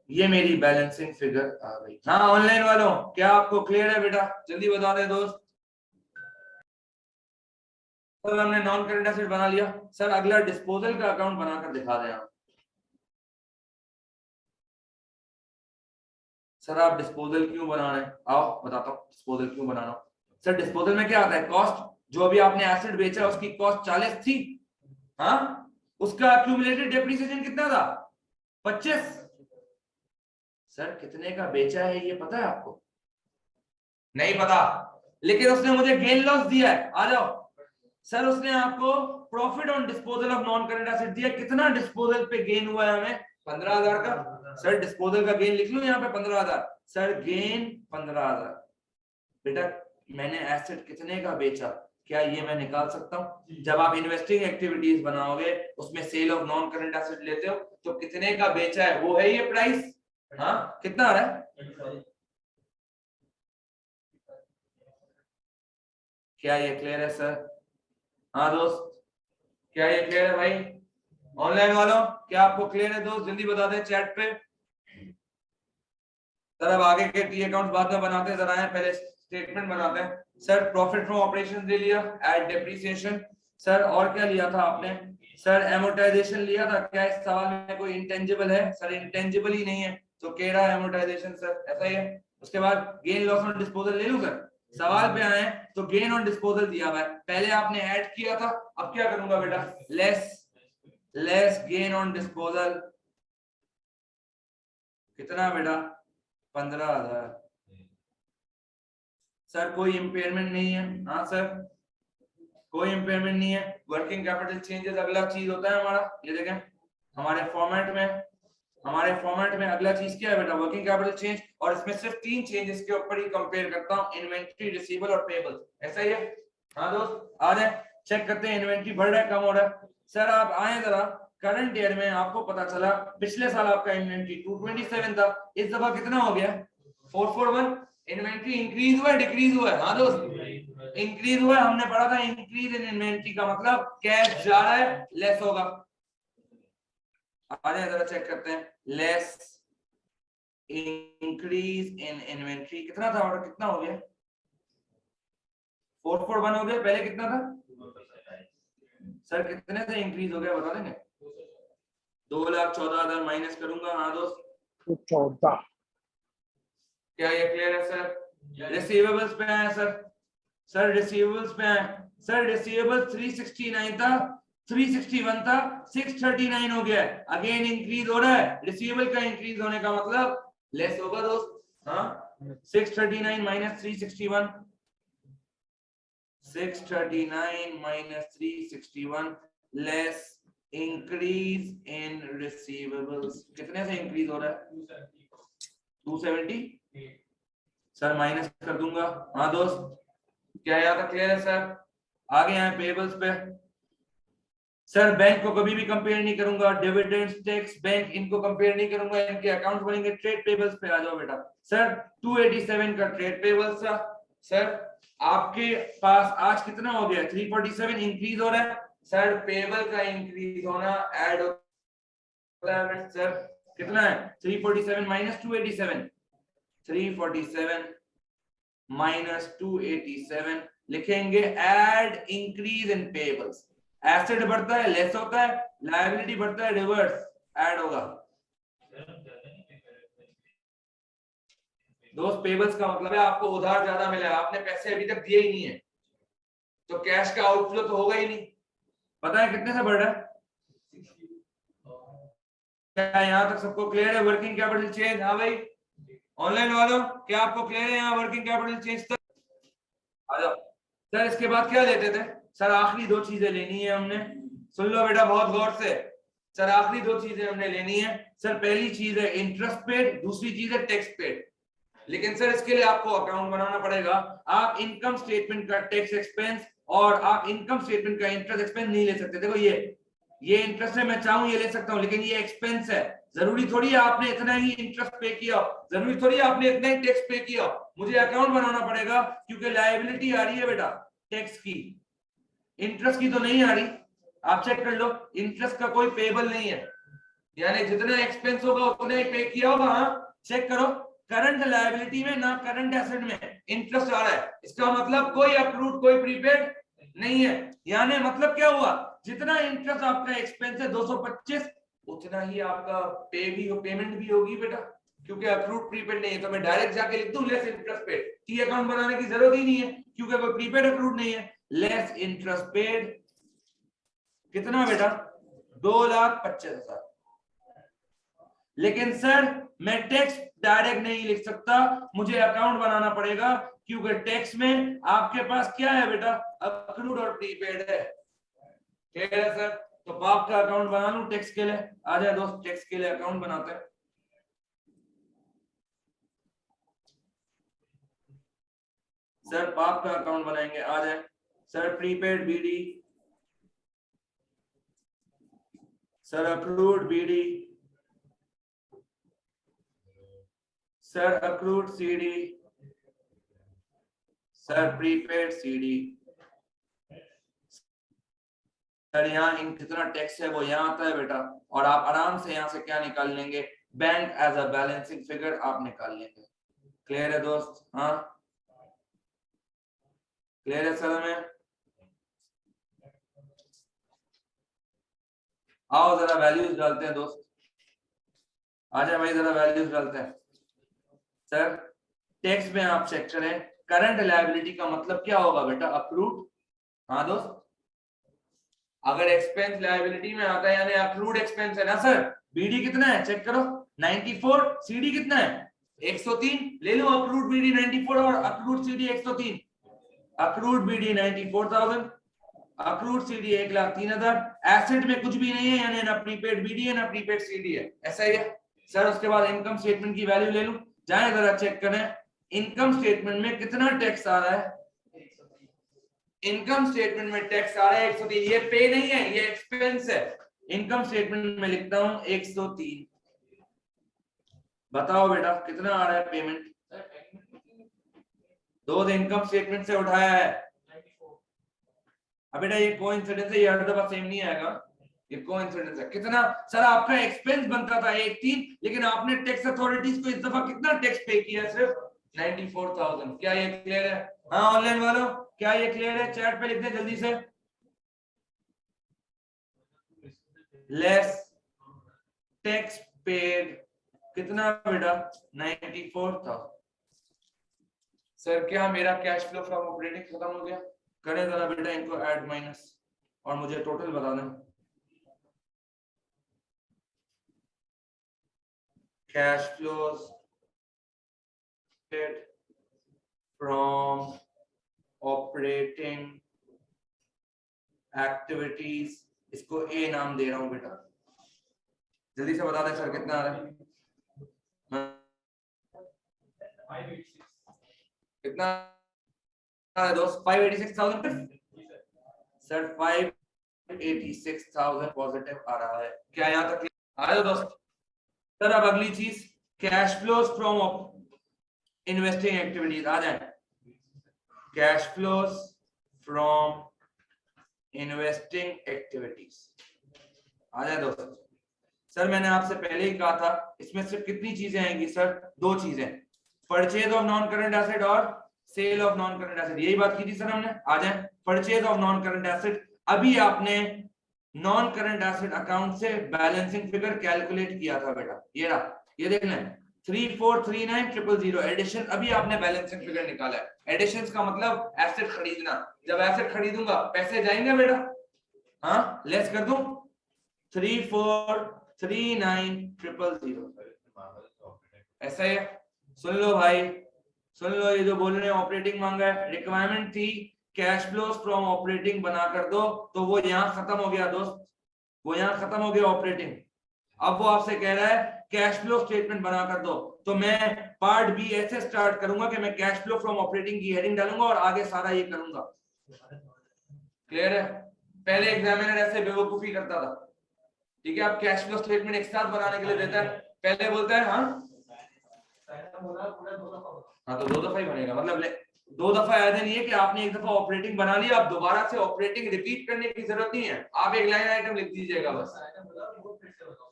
ये मेरी बैलेंसिंग फिगर आ गई। हाँ ऑनलाइन वालों, क्या आपको क्लियर है बेटा? जल्दी बता दे दोस्त। सर हमने नॉन करंट एसेट बना लिया। सर अगला डिस्पोजल का अकाउंट बनाकर दिखा दें आप। सर आप डिस्पोजल क्यों बना रहे हैं? आओ बताता हूँ डिस्पोजल क्यों बनाना। सर डिस्पोजल में क्या आता है? कॉस्ट, जो अभी आपने एसेट बेचा उसकी कॉस्ट 40 थी, हाँ, उसका एक्यूमुलेटेड डेप्रिसिएशन कितना था? 25। सर कितने का बेचा है ये पता है आपको? नहीं पता, लेकिन उसने मुझे गेन लॉस दिया है। आ जाओ सर, उसने आपको profit on disposal of non current asset दिया। कितना डिस्पोजल पे गेन हुआ है हमें? 15,000 का। सर डिस्पोजल का गेन लिख लो यहाँ पे 15,000। Sir gain 15,000। बेटा मैंने एसेट कितने का बेचा, क्या ये मैं निकाल सकता हूँ? जब आप इन्वेस्टिंग एक्टिविटीज बनाओगे उसमें sale of non current asset लेते हो तो कितने का बेचा है वो है ये प्राइस। हाँ कितना आ रहा है? क्या ये क्लियर है सर? हाँ दोस्त, क्या ये क्लियर है भाई? ऑनलाइन वालों क्या आपको क्लियर है दोस्त? जल्दी बता दें चैट पे। सर अब आगे के टी अकाउंट्स बाद में बनाते हैं, जरा आए पहले स्टेटमेंट बनाते हैं। सर प्रॉफिट फ्रॉम ऑपरेशन ले लिया, एड डेप्रिसिएशन। सर और क्या लिया था आपने? सर एमोर्टाइजेशन लिया था। क्या इस सवाल में कोई इंटेंजिबल है? सर इंटेंजिबल ही नहीं है तो कह रहा है एमोर्टाइजेशन सर, ऐसा ही है। उसके बाद गेन लॉस ऑन डिस्पोजल ले लूं सर? सवाल पे आए तो गेन ऑन डिस्पोजल दिया हुआ है, पहले आपने ऐड किया था, अब क्या करूंगा बेटा? Less gain on disposal. कितना बेटा? 15,000। सर कोई इम्पेयरमेंट नहीं है? हाँ सर कोई इम्पेयरमेंट नहीं है। वर्किंग कैपिटल चेंजेस अगला चीज होता है हमारा, ये देखें हमारे फॉर्मेट में अगला चीज क्या है बेटा? Working capital change. और इसमें सिर्फ 3 चेंजेस के ऊपर ही कंपेयर करता हूं, इन्वेंट्री, रिसीवेबल और पेबल। ऐसा ही है? हाँ दोस्त आ जाए, चेक करते हैं इन्वेंट्री बढ़ रहा है कम हो रहा है। सर आप आए जरा, करंट ईयर में आपको पता चला पिछले साल आपका इन्वेंट्री 227 था, इस दफा कितना हो गया? 441। इन्वेंट्री इंक्रीज हुआ है डिक्रीज हुआ है? हाँ दोस्त इंक्रीज हुआ है। हमने पढ़ा था इंक्रीज इन इन्वेंट्री का मतलब कैश जा रहा है, लेस होगा। आ जाए जरा चेक करते हैं, लेस इंक्रीज इन इन्वेंट्री कितना था? ऑर्डर कितना हो गया? 441 हो गया, पहले कितना था? सर कितने से इंक्रीज हो गया बता देंगे? 2,14,000 माइनस करूंगा। हाँ दोस्त 14। क्या ये क्लियर है सर? रिसीवेबल्स पे आए सर रिसीवेबल्स पे आए। सर रिसीवेबल 369 था, 361 था, 639 हो गया है। अगेन इंक्रीज हो रहा है, रिसीवेबल का इंक्रीज होने का मतलब लेस होगा दोस्त। हाँ 639 minus 361, 639 minus 361 less increase in receivables. कितने से इंक्रीज हो रहा है? 270। सर माइनस कर दूंगा। हाँ दोस्त क्या याद है? क्लियर है सर? आगे आए पेबल्स पे। सर बैंक को कभी भी कंपेयर नहीं करूंगा, डिविडेंड्स, टैक्स, बैंक इनको कंपेयर नहीं करूंगा, इनके अकाउंट बनेंगे। ट्रेड पेबल्स पे आ जाओ बेटा। सर 287 का ट्रेड पेबल्स था। सर आपके पास आज कितना हो गया? 347 इंक्रीज हो रहा है। सर पेबल का इंक्रीज होना ऐड होता है। सर कितना है? 347 माइनस 287, 347 माइनस 287 लिखेंगे add increase in payables. Asset बढ़ता है लेस होता है, लायबिलिटी बढ़ता है रिवर्स ऐड होगा। दोस्त पेबल्स का मतलब है आपको उधार ज्यादा मिला है, आपने पैसे अभी तक दिए ही नहीं है तो कैश का आउटफ्लो तो होगा ही नहीं। पता है कितने से बढ़ रहा है? क्या यहाँ तक सबको क्लियर है? Working capital change. हाँ भाई ऑनलाइन वालों क्या आपको क्लियर है यहाँ वर्किंग कैपिटल चेंज तक? आ जाओ सर। इसके बाद क्या लेते थे? सर आखिरी 2 चीजें लेनी है हमने, सुन लो बेटा बहुत गौर से। सर आखिरी 2 चीजें हमने लेनी है। सर पहली चीज है इंटरेस्ट पेड, दूसरी चीज है टैक्स पेड। लेकिन सर इसके लिए आपको अकाउंट बनाना पड़ेगा। आप इनकम स्टेटमेंट का टैक्स एक्सपेंस और आप इनकम स्टेटमेंट का इंटरेस्ट एक्सपेंस नहीं ले सकते। देखो ये इंटरेस्ट है, मैं चाहूं ये ले सकता हूं, लेकिन ये एक्सपेंस है। जरूरी थोड़ी है आपने इतना ही इंटरेस्ट पे किया, जरूरी थोड़ी है आपने इतना ही टैक्स पे किया। मुझे अकाउंट बनाना पड़ेगा क्योंकि लायबिलिटी आ रही है बेटा टैक्स की, इंटरेस्ट की तो नहीं आ रही। आप चेक कर लो, इंटरेस्ट का कोई पेबल नहीं है, यानी जितना एक्सपेंस होगा उतना ही पे किया होगा। हाँ चेक करो, करंट लायबिलिटी में ना करंट एसेट में इंटरेस्ट आ रहा है, इसका मतलब कोई अक्रूड कोई प्रीपेड नहीं है। यानी मतलब क्या हुआ, जितना इंटरेस्ट आपका एक्सपेंस है 225 उतना ही आपका पेमेंट भी होगी बेटा, क्योंकि अक्रूड प्रीपेड नहीं है। तो मैं डायरेक्ट जाके लिख दूं less interest paid, T account बनाने की जरूरत ही नहीं है क्योंकि कोई प्रीपेड अक्रूड नहीं है। लेस इंटरेस्ट पेड कितना बेटा 2,25,000। लेकिन सर मैं टैक्स डायरेक्ट नहीं लिख सकता, मुझे अकाउंट बनाना पड़ेगा क्योंकि टैक्स में आपके पास क्या है बेटा, अक्रूड और प्रीपेड है। ठीक है सर, तो पाप का अकाउंट बना लूं टैक्स के लिए, आ जाए दोस्त टैक्स के लिए अकाउंट बनाते हैं। सर पाप का अकाउंट बनाएंगे, आ जाए sir. Prepaid BD, sir accrued BD, sir accrued CD, sir prepaid CD. Sir यहाँ इन कितना टैक्स है वो यहाँ आता है बेटा, और आप आराम से यहाँ से क्या निकाल लेंगे, bank as a balancing figure आप निकाल लेंगे। क्लियर है दोस्त? हाँ क्लियर है सर? में आओ जरा वैल्यूज डालते हैं दोस्त, आ जाए भाई जरा वैल्यूज डालते हैं। सर टैक्स में आप चेक करें, करंट लायबिलिटी का मतलब क्या होगा बेटा, अक्रूड। हाँ दोस्त, अगर एक्सपेंस लायबिलिटी में आता है यानी अक्रूड एक्सपेंस है ना सर। बीडी कितना है चेक करो 94, सीडी कितना है 103, ले लो अक्रूड बीडी 94 और accrued CD 103। Accrued BD 94,000, accrued CD 1,03,000। Asset में कुछ भी नहीं है यानी ना प्रीपेड बीडी है ना प्रीपेड सीडी है, ऐसा ही है सर। उसके बाद इनकम स्टेटमेंट की वैल्यू ले लूं, जाए जरा चेक करें इनकम स्टेटमेंट में कितना टैक्स आ रहा है। इनकम स्टेटमेंट में टैक्स आ रहा है 103, ये पे नहीं है ये एक्सपेंस है। इनकम स्टेटमेंट में लिखता हूं 103, बताओ बेटा कितना आ रहा है पेमेंट। दो इनकम स्टेटमेंट से उठाया है। अब बेटा ये कोइंसिडेंस है, ये हर दफा सेम नहीं आएगा, ये कोइंसिडेंस है। कितना सर आपका एक्सपेंस बनता था 1,03, लेकिन आपने टैक्स अथॉरिटीज को इस दफा कितना टैक्स पे किया, सिर्फ 94,000। क्या ये क्लियर है? हाँ ऑनलाइन वालों क्या ये क्लियर है? चैट पे लिख दे जल्दी से। लेस टैक्स पेड कितना बेटा 94,000। सर क्या मेरा कैश फ्लो फ्रॉम ऑपरेटिंग खत्म हो गया? करें जरा बेटा इनको ऐड माइनस और मुझे टोटल बता दें। Cash flows from operating activities, इसको ए नाम दे रहा हूं बेटा, जल्दी से बता दें सर कितना आ रहा है। कितना है दोस्त? 586,000 सर 586,000 पॉजिटिव आ रहा है। क्या यहाँ तक आ रहा है दोस्त? सर अब अगली चीज cash flows from investing activities, आ जाए cash flows from investing activities, आ जाए दोस्त। सर मैंने आपसे पहले ही कहा था इसमें सिर्फ कितनी चीजें आएंगी सर, दो चीजें, purchase of non current asset और sale of non current asset, यही बात की थी सर हमने। आ जाए purchase of non current asset, अभी आपने नॉन करंट एसेट अकाउंट से बैलेंसिंग फिगर कैलकुलेट किया था बेटा, ये रहा, ये देख लें 3439,000 एडिशन, अभी आपने बैलेंसिंग फिगर निकाला है। एडिशन का मतलब एसेट खरीदना, जब एसेट खरीदूंगा पैसे जाएंगे बेटा, हाँ लेस कर दूं 3439,000, ऐसा है। सुन लो भाई सुन लो, ये जो बोल रहे हैं ऑपरेटिंग मांगा है, रिक्वायरमेंट थी कैश फ्लोज फ्रॉम ऑपरेटिंग बना कर दो, तो वो यहाँ खत्म हो गया दोस्त, वो यहाँ खत्म हो गया ऑपरेटिंग। अब वो आपसे कह रहा है कैश फ्लो स्टेटमेंट बना कर दो, तो मैं पार्ट बी ऐसे स्टार्ट करूंगा कि मैं कैश फ्लो फ्रॉम ऑपरेटिंग की हेडिंग डालूंगा और आगे सारा ये करूंगा। क्लियर है? पहले एग्जामिनर ऐसे बेवकूफी करता था, ठीक है, अब कैश फ्लो स्टेटमेंट एक साथ बनाने के लिए देता है, पहले बोलता है हाँ तो दो दफा ही बनेगा, मतलब दो दफा याद नहीं है कि आपने एक दफा ऑपरेटिंग बना लिया, आप दोबारा से ऑपरेटिंग रिपीट करने की जरूरत नहीं है, आप एक लाइन आइटम लिख दीजिएगा बस।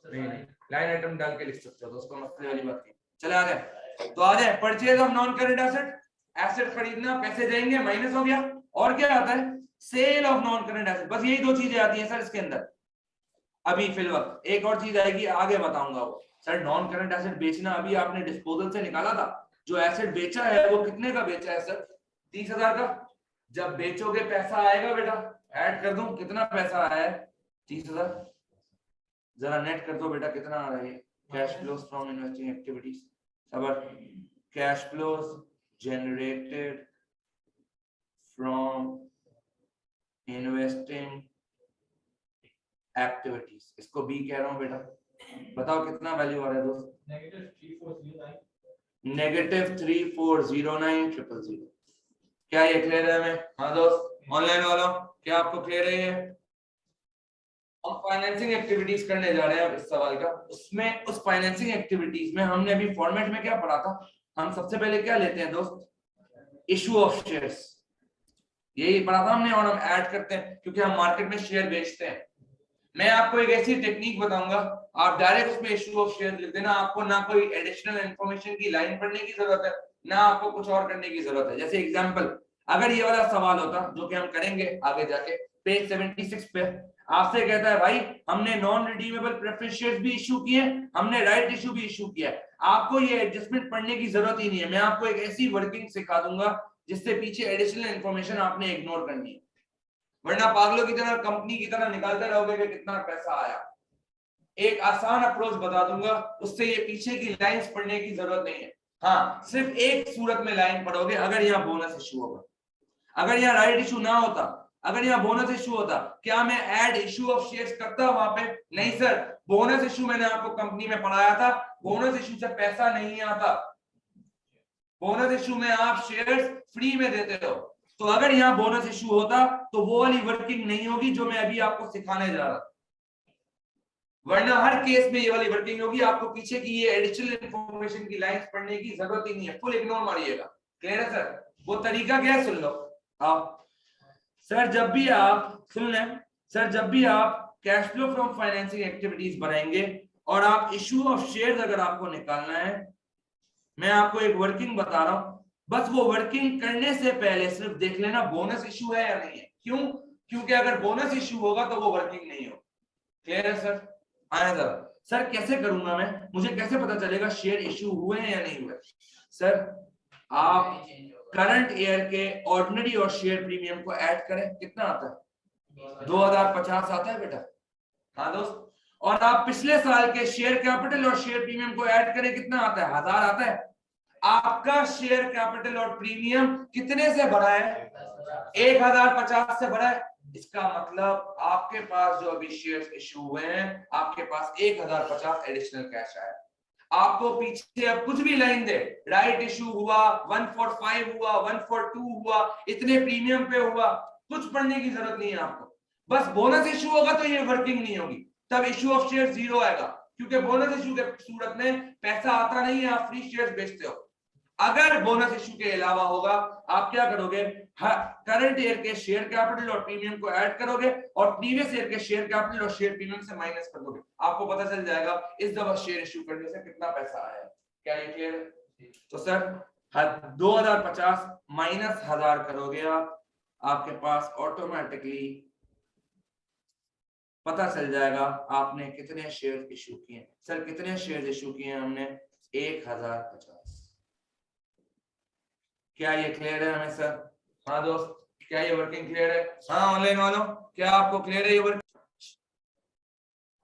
नहीं लाइन आइटम डाल के लिख सकते हो दोस्तों, मसले वाली बात नहीं। चले आ जाए तो आ जाए, purchase of non current asset, asset खरीदना, पैसे जाएंगे, माइनस हो गया। और क्या आता है? Sale of non current asset. बस यही दो चीजें आती हैं सर इसके अंदर अभी फिलहाल। एक और चीज आएगी आगे बताऊंगा वो। सर नॉन करंट एसेट बेचना अभी आपने डिस्पोजल से निकाला था, जो एसेट बेचा है वो कितने का बेचा है सर? 30,000 का। जब बेचोगे पैसा आएगा बेटा, ऐड कर दूं कितना पैसा आया है? 30,000। जरा नेट कर दो बेटा कितना आ रहा है? Cash flows from investing activities, सबर, cash flows generated from investing activities, इसको बी कह रहा हूं बेटा। बताओ कितना वैल्यू आ रहा है दोस्त? -3409,000। क्या ये क्लियर है हमें? हाँ दोस्त ऑनलाइन वालों, क्या आपको क्लियर है ये? हम फाइनेंसिंग एक्टिविटीज करने जा रहे हैं अब इस सवाल का। उसमें उस फाइनेंसिंग एक्टिविटीज में हमने अभी फॉर्मेट में क्या पढ़ा था? हम सबसे पहले क्या लेते हैं दोस्त? इशू ऑफ शेयर्स, यही पढ़ा था हमने। और हम ऐड करते हैं क्योंकि हम मार्केट में शेयर बेचते हैं। मैं आपको एक ऐसी टेक्निक बताऊंगा, आप डायरेक्ट उसमें इशू ऑफ शेयर लिख देना। आपको ना कोई एडिशनल इंफॉर्मेशन की लाइन पढ़ने की जरूरत है, ना आपको कुछ और करने की जरूरत है। जैसे एग्जांपल, अगर ये वाला सवाल होता जो कि हम करेंगे आगे जाके, पेज 76 पे आपसे कहता है भाई हमने नॉन रिडीमेबल प्रेफरेंस शेयर्स भी इशू किए, हमने राइट इशू भी इशू किया, आपको ये एडजस्टमेंट पढ़ने की जरूरत ही नहीं है। मैं आपको एक ऐसी वर्किंग सिखा दूंगा जिससे पीछे एडिशनल इंफॉर्मेशन आपने इग्नोर करनी है, वरना पागलों की तरह कंपनी की तरह निकालते रहोगे कि कितना पैसा आया। एक आसान अप्रोच बता दूंगा, उससे ये पीछे की लाइंस पढ़ने की जरूरत नहीं है। हाँ, सिर्फ एक सूरत में लाइन पढ़ोगे, अगर यहाँ बोनस इशू होगा। अगर यहाँ राइट इशू ना होता, अगर यहाँ बोनस इशू होता, क्या मैं ऐड इशू ऑफ शेयर्स करता वहां पे? नहीं सर, बोनस इशू मैंने आपको कंपनी में पढ़ाया था, बोनस इशू से पैसा नहीं आता। बोनस इशू में आप शेयर्स फ्री में देते हो। तो अगर यहाँ बोनस इशू होता तो वो वाली वर्किंग नहीं होगी जो मैं अभी आपको सिखाने जा रहा था, वरना हर केस में ये वाली वर्किंग होगी। आपको पीछे की ये एडिशनल इंफॉर्मेशन की लाइंस पढ़ने की जरूरत ही नहीं है, फुल इग्नोर मारिएगा। क्लियर है सर? वो तरीका क्या है सुन लो आप। सर जब भी आप सुन लें, सर जब भी आप cash flow from financing activities बनाएंगे और आप इशू ऑफ शेयर्स अगर आपको निकालना है, मैं आपको एक वर्किंग बता रहा हूं, बस वो वर्किंग करने से पहले सिर्फ देख लेना बोनस इशू है या नहीं है। क्यों? क्योंकि अगर बोनस इशू होगा तो वो वर्किंग नहीं होगा। क्लियर है सर? आया सर कैसे करूंगा मैं, मुझे कैसे पता चलेगा शेयर इशू हुए हैं या नहीं हुए? सर आप करंट ईयर के ऑर्डिनरी और शेयर प्रीमियम को ऐड करें, कितना आता है? 2050 आता है बेटा। हाँ दोस्त, और आप पिछले साल के शेयर कैपिटल और शेयर प्रीमियम को ऐड करें, कितना आता है? 1000 आता है। आपका शेयर कैपिटल और प्रीमियम कितने से बढ़ा है? 1050 से बढ़ा है। इसका मतलब आपके पास जो अभी शेयर्स इशू हुए हैं, आपके पास 1050 एडिशनल कैश आया। आपको पीछे अब कुछ भी लाइन दे, राइट इशू हुआ, 145 हुआ, 142 हुआ, इतने प्रीमियम पे हुआ, कुछ पढ़ने की जरूरत नहीं है आपको। बस बोनस इशू होगा तो ये वर्किंग नहीं होगी, तब इशू ऑफ शेयर 0 आएगा, क्योंकि बोनस इशू के सूरत में पैसा आता नहीं है, आप फ्री शेयर्स बेचते हो। अगर बोनस इशू के अलावा होगा, आप क्या करोगे? करंट ईयर के शेयर कैपिटल और प्रीमियम को ऐड करोगे और प्रीवियस ईयर के शेयर कैपिटल और शेयर प्रीमियम से माइनस कर दोगे। आपको पता चल जाएगा इस दफा शेयर इशू करने से कितना पैसा आया। क्या ये क्लियर है? तो सर 2050 माइनस 1000 करोगे आप, आपके पास ऑटोमेटिकली पता चल जाएगा आपने कितने शेयर इशू किए। सर कितने शेयर इशू किए हमने? 1050। क्या ये क्लियर है हमें सर? हाँ दोस्त, क्या ये वर्किंग क्लियर है? हाँ ऑनलाइन वालों, क्या आपको क्लियर है ये वर्क?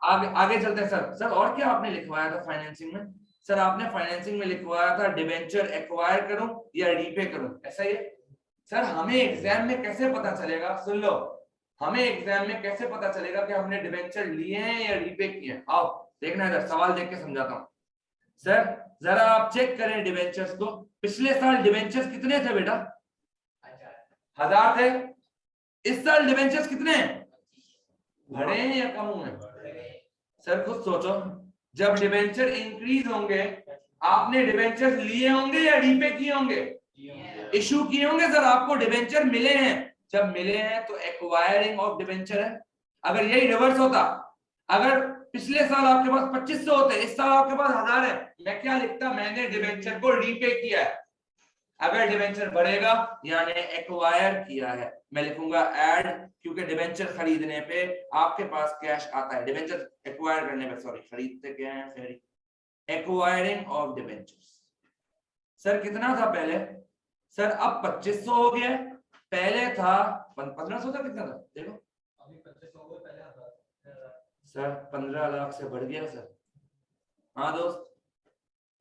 आगे चलते हैं सर। सर और क्या आपने लिखवाया था फाइनेंसिंग में? सर आपने फाइनेंसिंग में लिखवाया था डिबेंचर एक्वायर करूं या रीपे करूं, ऐसा ही है? सर हमें एग्जाम में कैसे पता चलेगा, सुन लो, हमें एग्जाम में कैसे पता चलेगा कि हमने डिबेंचर लिए हैं या रीपे किए हैं? आओ देखना इधर, सवाल देख के समझाता हूं। सर जरा आप चेक करें डिबेंचर्स को। पिछले साल डिबेंचर्स कितने थे बेटा? 1000 थे। इस साल डिबेंचर्स कितने बढ़े हैं या कम हुए? सर खुद सोचो, जब डिबेंचर इंक्रीज होंगे, आपने डिबेंचर्स लिए होंगे या रीपे किए होंगे? इशू किए होंगे। सर आपको डिबेंचर मिले हैं, जब मिले हैं तो एक्वायरिंग ऑफ डिबेंचर है। अगर यही रिवर्स होता, अगर पिछले साल आपके पास 2500 होते, इस साल आपके पास 1000 है, मैं क्या लिखता, मैंने डिवेंचर को रीपे किया है। अगर डिवेंचर बढ़ेगा यानी एक्वायर किया है, मैं लिखूंगा ऐड, क्योंकि डिवेंचर खरीदने पे आपके पास कैश आता है, डिवेंचर एक्वायर करने पे, सॉरी खरीदते क्या है, फिर एक्वायरिंग ऑफ डिवेंचर्स। सर कितना था पहले, सर अब 2500 हो गया, पहले था 1500 था, कितना था देखो, अभी 2500 हो गया, पहले सर 15 लाख से बढ़ गया सर। हाँ दोस्त,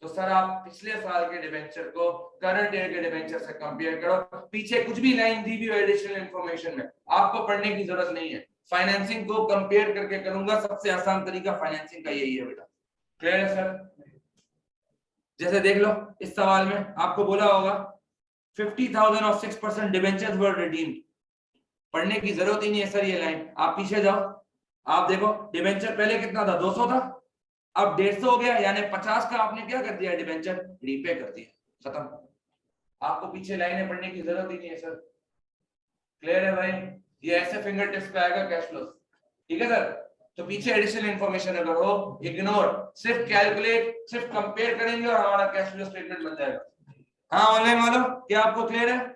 तो सर आप पिछले साल के डिवेंचर को करंट ईयर के डिवेंचर से कंपेयर करो, पीछे कुछ भी लाइन दी भी हो एडिशनल इंफॉर्मेशन में, आपको पढ़ने की जरूरत नहीं है। फाइनेंसिंग को कंपेयर करके करूंगा, सबसे आसान तरीका फाइनेंसिंग का यही है बेटा। क्लियर है सर? जैसे देख लो इस सवाल में आपको बोला होगा 50,000 और 6% डिवेंचर्स वर रिडीम्ड, पढ़ने की जरूरत ही नहीं है सर ये लाइन, आप पीछे जाओ, आप देखो डिवेंचर पहले कितना था, 200 था, अब 150 हो गया, यानी 50 का आपने क्या कर दिया, डिवेंचर रीपे कर दिया, खत्म, आपको पीछे लाइनें पढ़ने की जरूरत ही नहीं है सर। क्लियर है भाई? ये ऐसे फिंगर टिप्स पे आएगा कैश फ्लो, ठीक है सर? तो पीछे एडिशनल इंफॉर्मेशन अगर हो इग्नोर, सिर्फ कैलकुलेट, सिर्फ कंपेयर करेंगे और हमारा कैश फ्लो स्टेटमेंट बन जाएगा। हाँ ऑनलाइन वालों, क्या आपको क्लियर है?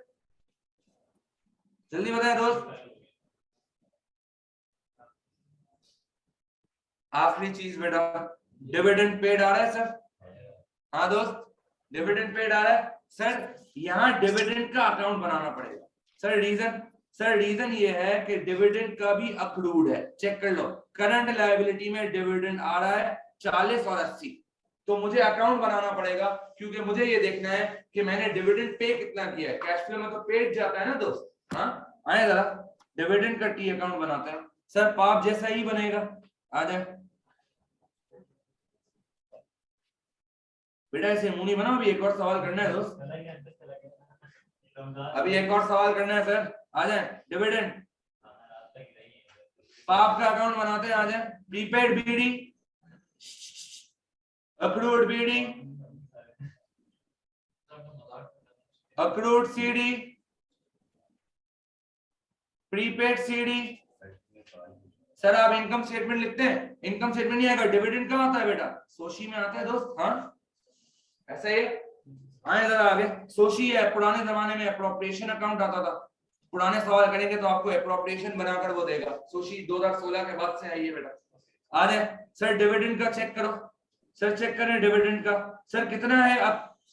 जल्दी बताएं दोस्त। आखिरी चीज बेटा, डिविडेंड पेड आ रहा है सर? हाँ दोस्त, डिविडेंड पेड आ रहा है सर, यहाँ डिविडेंड का अकाउंट बनाना पड़ेगा सर। रीजन ये है कि डिविडेंड का भी अक्रूड है, चेक कर लो, करंट लायबिलिटी में डिविडेंड आ रहा है 40 और 80, तो मुझे अकाउंट बनाना पड़ेगा, क्योंकि मुझे ये देखना है कि मैंने डिविडेंड पे कितना किया है। कैश फ्लो में तो पेड जाता है ना दोस्त। हाँ आए जरा, डिविडेंड का टी अकाउंट बनाते हैं सर, पाप जैसा ही बनेगा, आ जाए बेटा, ऐसे मुंह नहीं बनाओ, अभी एक और सवाल करना है दोस्त, अभी एक और सवाल करना है सर, आ जाए। डिविडेंड पाप का अकाउंट बनाते हैं, आ जाए। Prepaid BD, accrued BD, accrued CD, prepaid CD. Sir आप इनकम स्टेटमेंट लिखते हैं, इनकम स्टेटमेंट नहीं आएगा, डिविडेंड कहाँ आता है बेटा, सोशी में आता है दोस्त। हाँ ऐसा ही आए जरा आगे, सोशी है, पुराने जमाने में अप्रोप्रिएशन अकाउंट आता था, पुराने सवाल करेंगे तो आपको अप्रोप्रिएशन बनाकर वो देगा, सोशी 2016 के बाद से आई है बेटा। आ जाए सर, डिविडेंड का चेक करो सर, चेक करें डिविडेंड का, सर कितना है,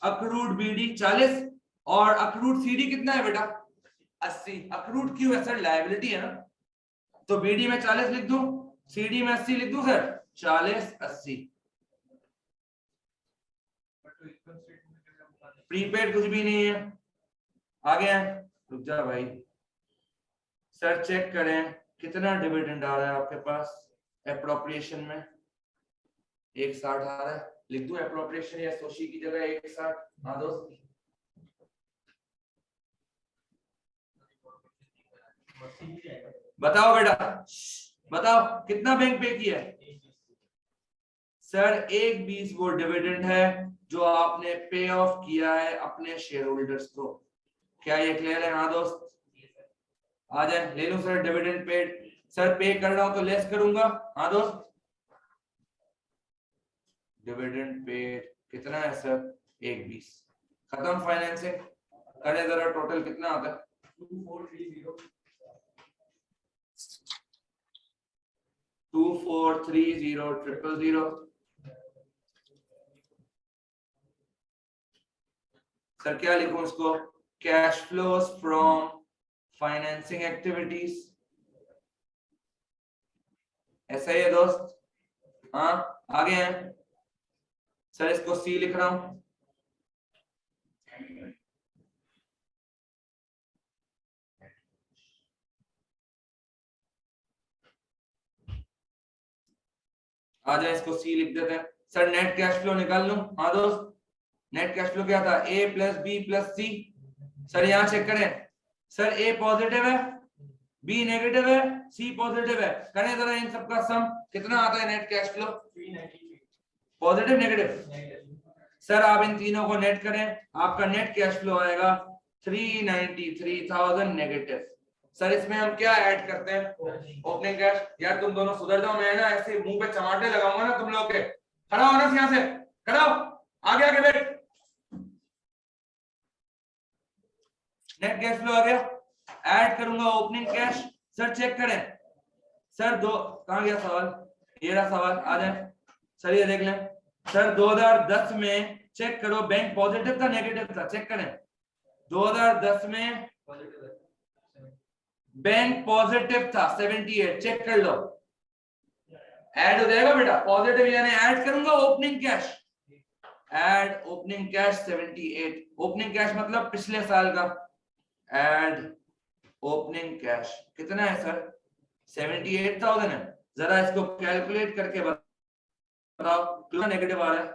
अक्रूड बीडी 40 और अक्रूड सीडी कितना है बेटा 80। अक्रूड क्यों है सर, लायबिलिटी है ना, तो बीडी में 40 लिख दूं, सीडी में 80 लिख दूं सर, 40 80। प्रीपेड कुछ भी नहीं है, आ गया, रुक जा भाई, सर चेक करें कितना डिविडेंड आ रहा है आपके पास एप्रोप्रिएशन में, 160 आ रहा है, लिख दूं एप्रोप्रिएशन या सोशी की जगह 160। हाँ दोस्त बताओ बेटा, बताओ कितना बैंक पे किया है सर, 1.20 वो डिविडेंड है जो आपने पे ऑफ किया है अपने शेयर होल्डर्स को, क्या ये क्लियर है? हाँ दोस्त आ जाए, ले लो सर डिविडेंड पेड, सर पे कर रहा हूं तो लेस करूंगा। हाँ दोस्त, डिविडेंड पेड कितना है सर, 1.20, खत्म फाइनेंसिंग, करें जरा टोटल कितना आता है, 2430,000। सर क्या लिखूं इसको, cash flows from financing activities, ऐसा ही है दोस्त। हाँ आगे हैं सर, इसको सी लिख रहा हूं, आ जाए इसको सी लिख देते हैं सर, नेट कैश फ्लो निकाल लूं। हाँ दोस्त, नेट कैश फ्लो क्या था, ए प्लस बी प्लस सी, सर यहां चेक करें सर, ए पॉजिटिव है, बी नेगेटिव है, सी पॉजिटिव है, करें जरा इन सबका सम, कितना आता है net cash flow, positive negative, sir आप इन तीनों को नेट करें, आपका नेट कैश फ्लो आएगा 393,000 नेगेटिव। सर इसमें हम क्या ऐड करते हैं? Opening cash. यार तुम दोनों सुधर जाओ, मैं ना ऐसे मुंह पे चमाटे लगाऊंगा ना तुम लोग के। खड़ा हो ना यहां से, खड़ा हो, आगे आगे बैठ। नेट कैश फ्लो आ गया, ऐड करूंगा ओपनिंग कैश। सर चेक करें, सर दो कहां गया सवाल, ये रहा सवाल, आ जाए सर ये देख लें। सर 2010 में चेक करो बैंक पॉजिटिव था नेगेटिव था, चेक करें। 2010 में बैंक पॉजिटिव था 78, चेक कर लो। ऐड हो जाएगा बेटा, पॉजिटिव यानी ऐड करूंगा opening cash, add opening cash 78। Opening cash मतलब पिछले साल का, ऐड ओपनिंग कैश कितना है सर? 78,000 है। जरा इसको कैलकुलेट करके बताओ कितना नेगेटिव आ रहा है।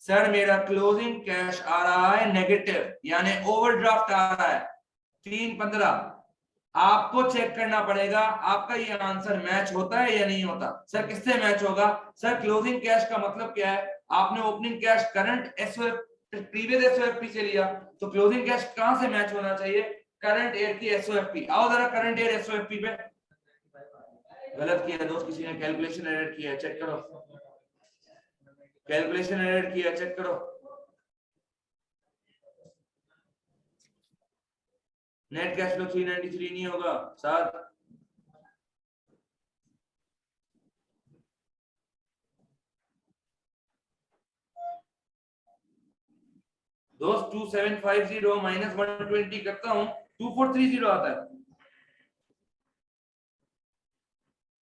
सर मेरा क्लोजिंग कैश आ रहा है नेगेटिव, यानी ओवरड्राफ्ट आ रहा है 315। आपको चेक करना पड़ेगा आपका ये आंसर मैच होता है या नहीं होता। सर किससे मैच होगा? सर क्लोजिंग कैश का मतलब क्या है? आपने opening cash current SOF previous SOFP से लिया, तो क्लोजिंग कैश कहां से मैच होना चाहिए? करंट ईयर की एसओएफपी। आओ जरा करंट ईयर एसओएफपी पे। गलत किया दोस्त, किसी ने कैलकुलेशन एरर किया, चेक करो, कैलकुलेशन एरर किया, चेक करो। नेट कैश फ्लो 393 नहीं होगा साथ। दोस्त 2750 माइनस 120 करता हूं 2430 आता है।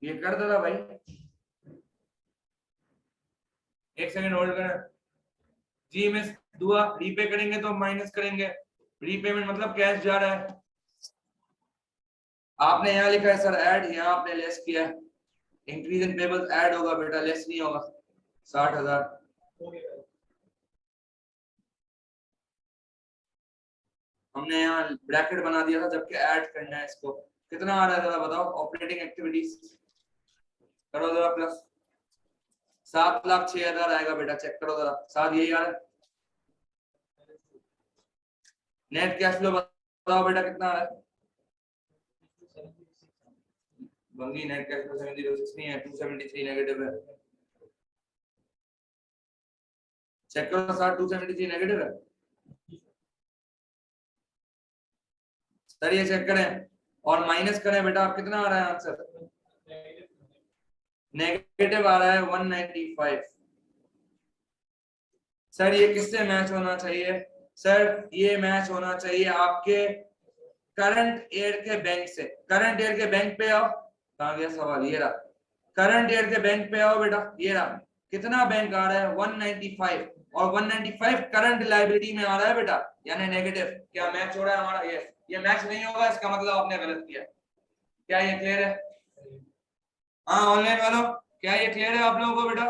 ये कर दे रहा भाई, एक सेकंड होल्ड कर। जी मिस दुआ, रीपे करेंगे तो माइनस करेंगे, रीपेमेंट मतलब कैश जा रहा है। आपने यहाँ लिखा है सर ऐड, यहाँ आपने लेस किया है। इंक्रीज इन पेबल्स ऐड होगा बेटा, लेस नहीं होगा। 60,000 हमने यहाँ ब्रैकेट बना दिया था जबकि ऐड करना है इसको। कितना आ रहा है जरा बताओ? ऑपरेटिंग एक्टिविटीज करो जरा प्लस 7,06,000 आएगा बेटा, चेक करो जरा साथ, यही आ रहा है। नेट कैश फ्लो बताओ बेटा कितना आ रहा है? बंगी नेट कैश फ्लो 706 नहीं है, 273 नेगेटिव है। चेक करो सर, 273 नेगेटिव है सर, ये चेक करें और माइनस करें बेटा, आप कितना आ रहा है आंसर? नेगेटिव आ रहा है 195। सर ये किससे मैच होना चाहिए? सर ये मैच होना चाहिए आपके करंट ईयर के बैंक से। करंट ईयर के बैंक पे आओ, कहां गया सवाल, ये रहा। करंट ईयर के बैंक पे आओ बेटा, ये रहा। कितना बैंक आ रहा है? 195, और 195 करंट लायबिलिटी में आ रहा है बेटा, यानी नेगेटिव। क्या मैच हो रहा है हमारा? यस। ये मैच नहीं होगा, इसका मतलब आपने गलत किया। क्या ये क्लियर है? हाँ ऑनलाइन वालों, क्या ये क्लियर है आप लोगों को बेटा?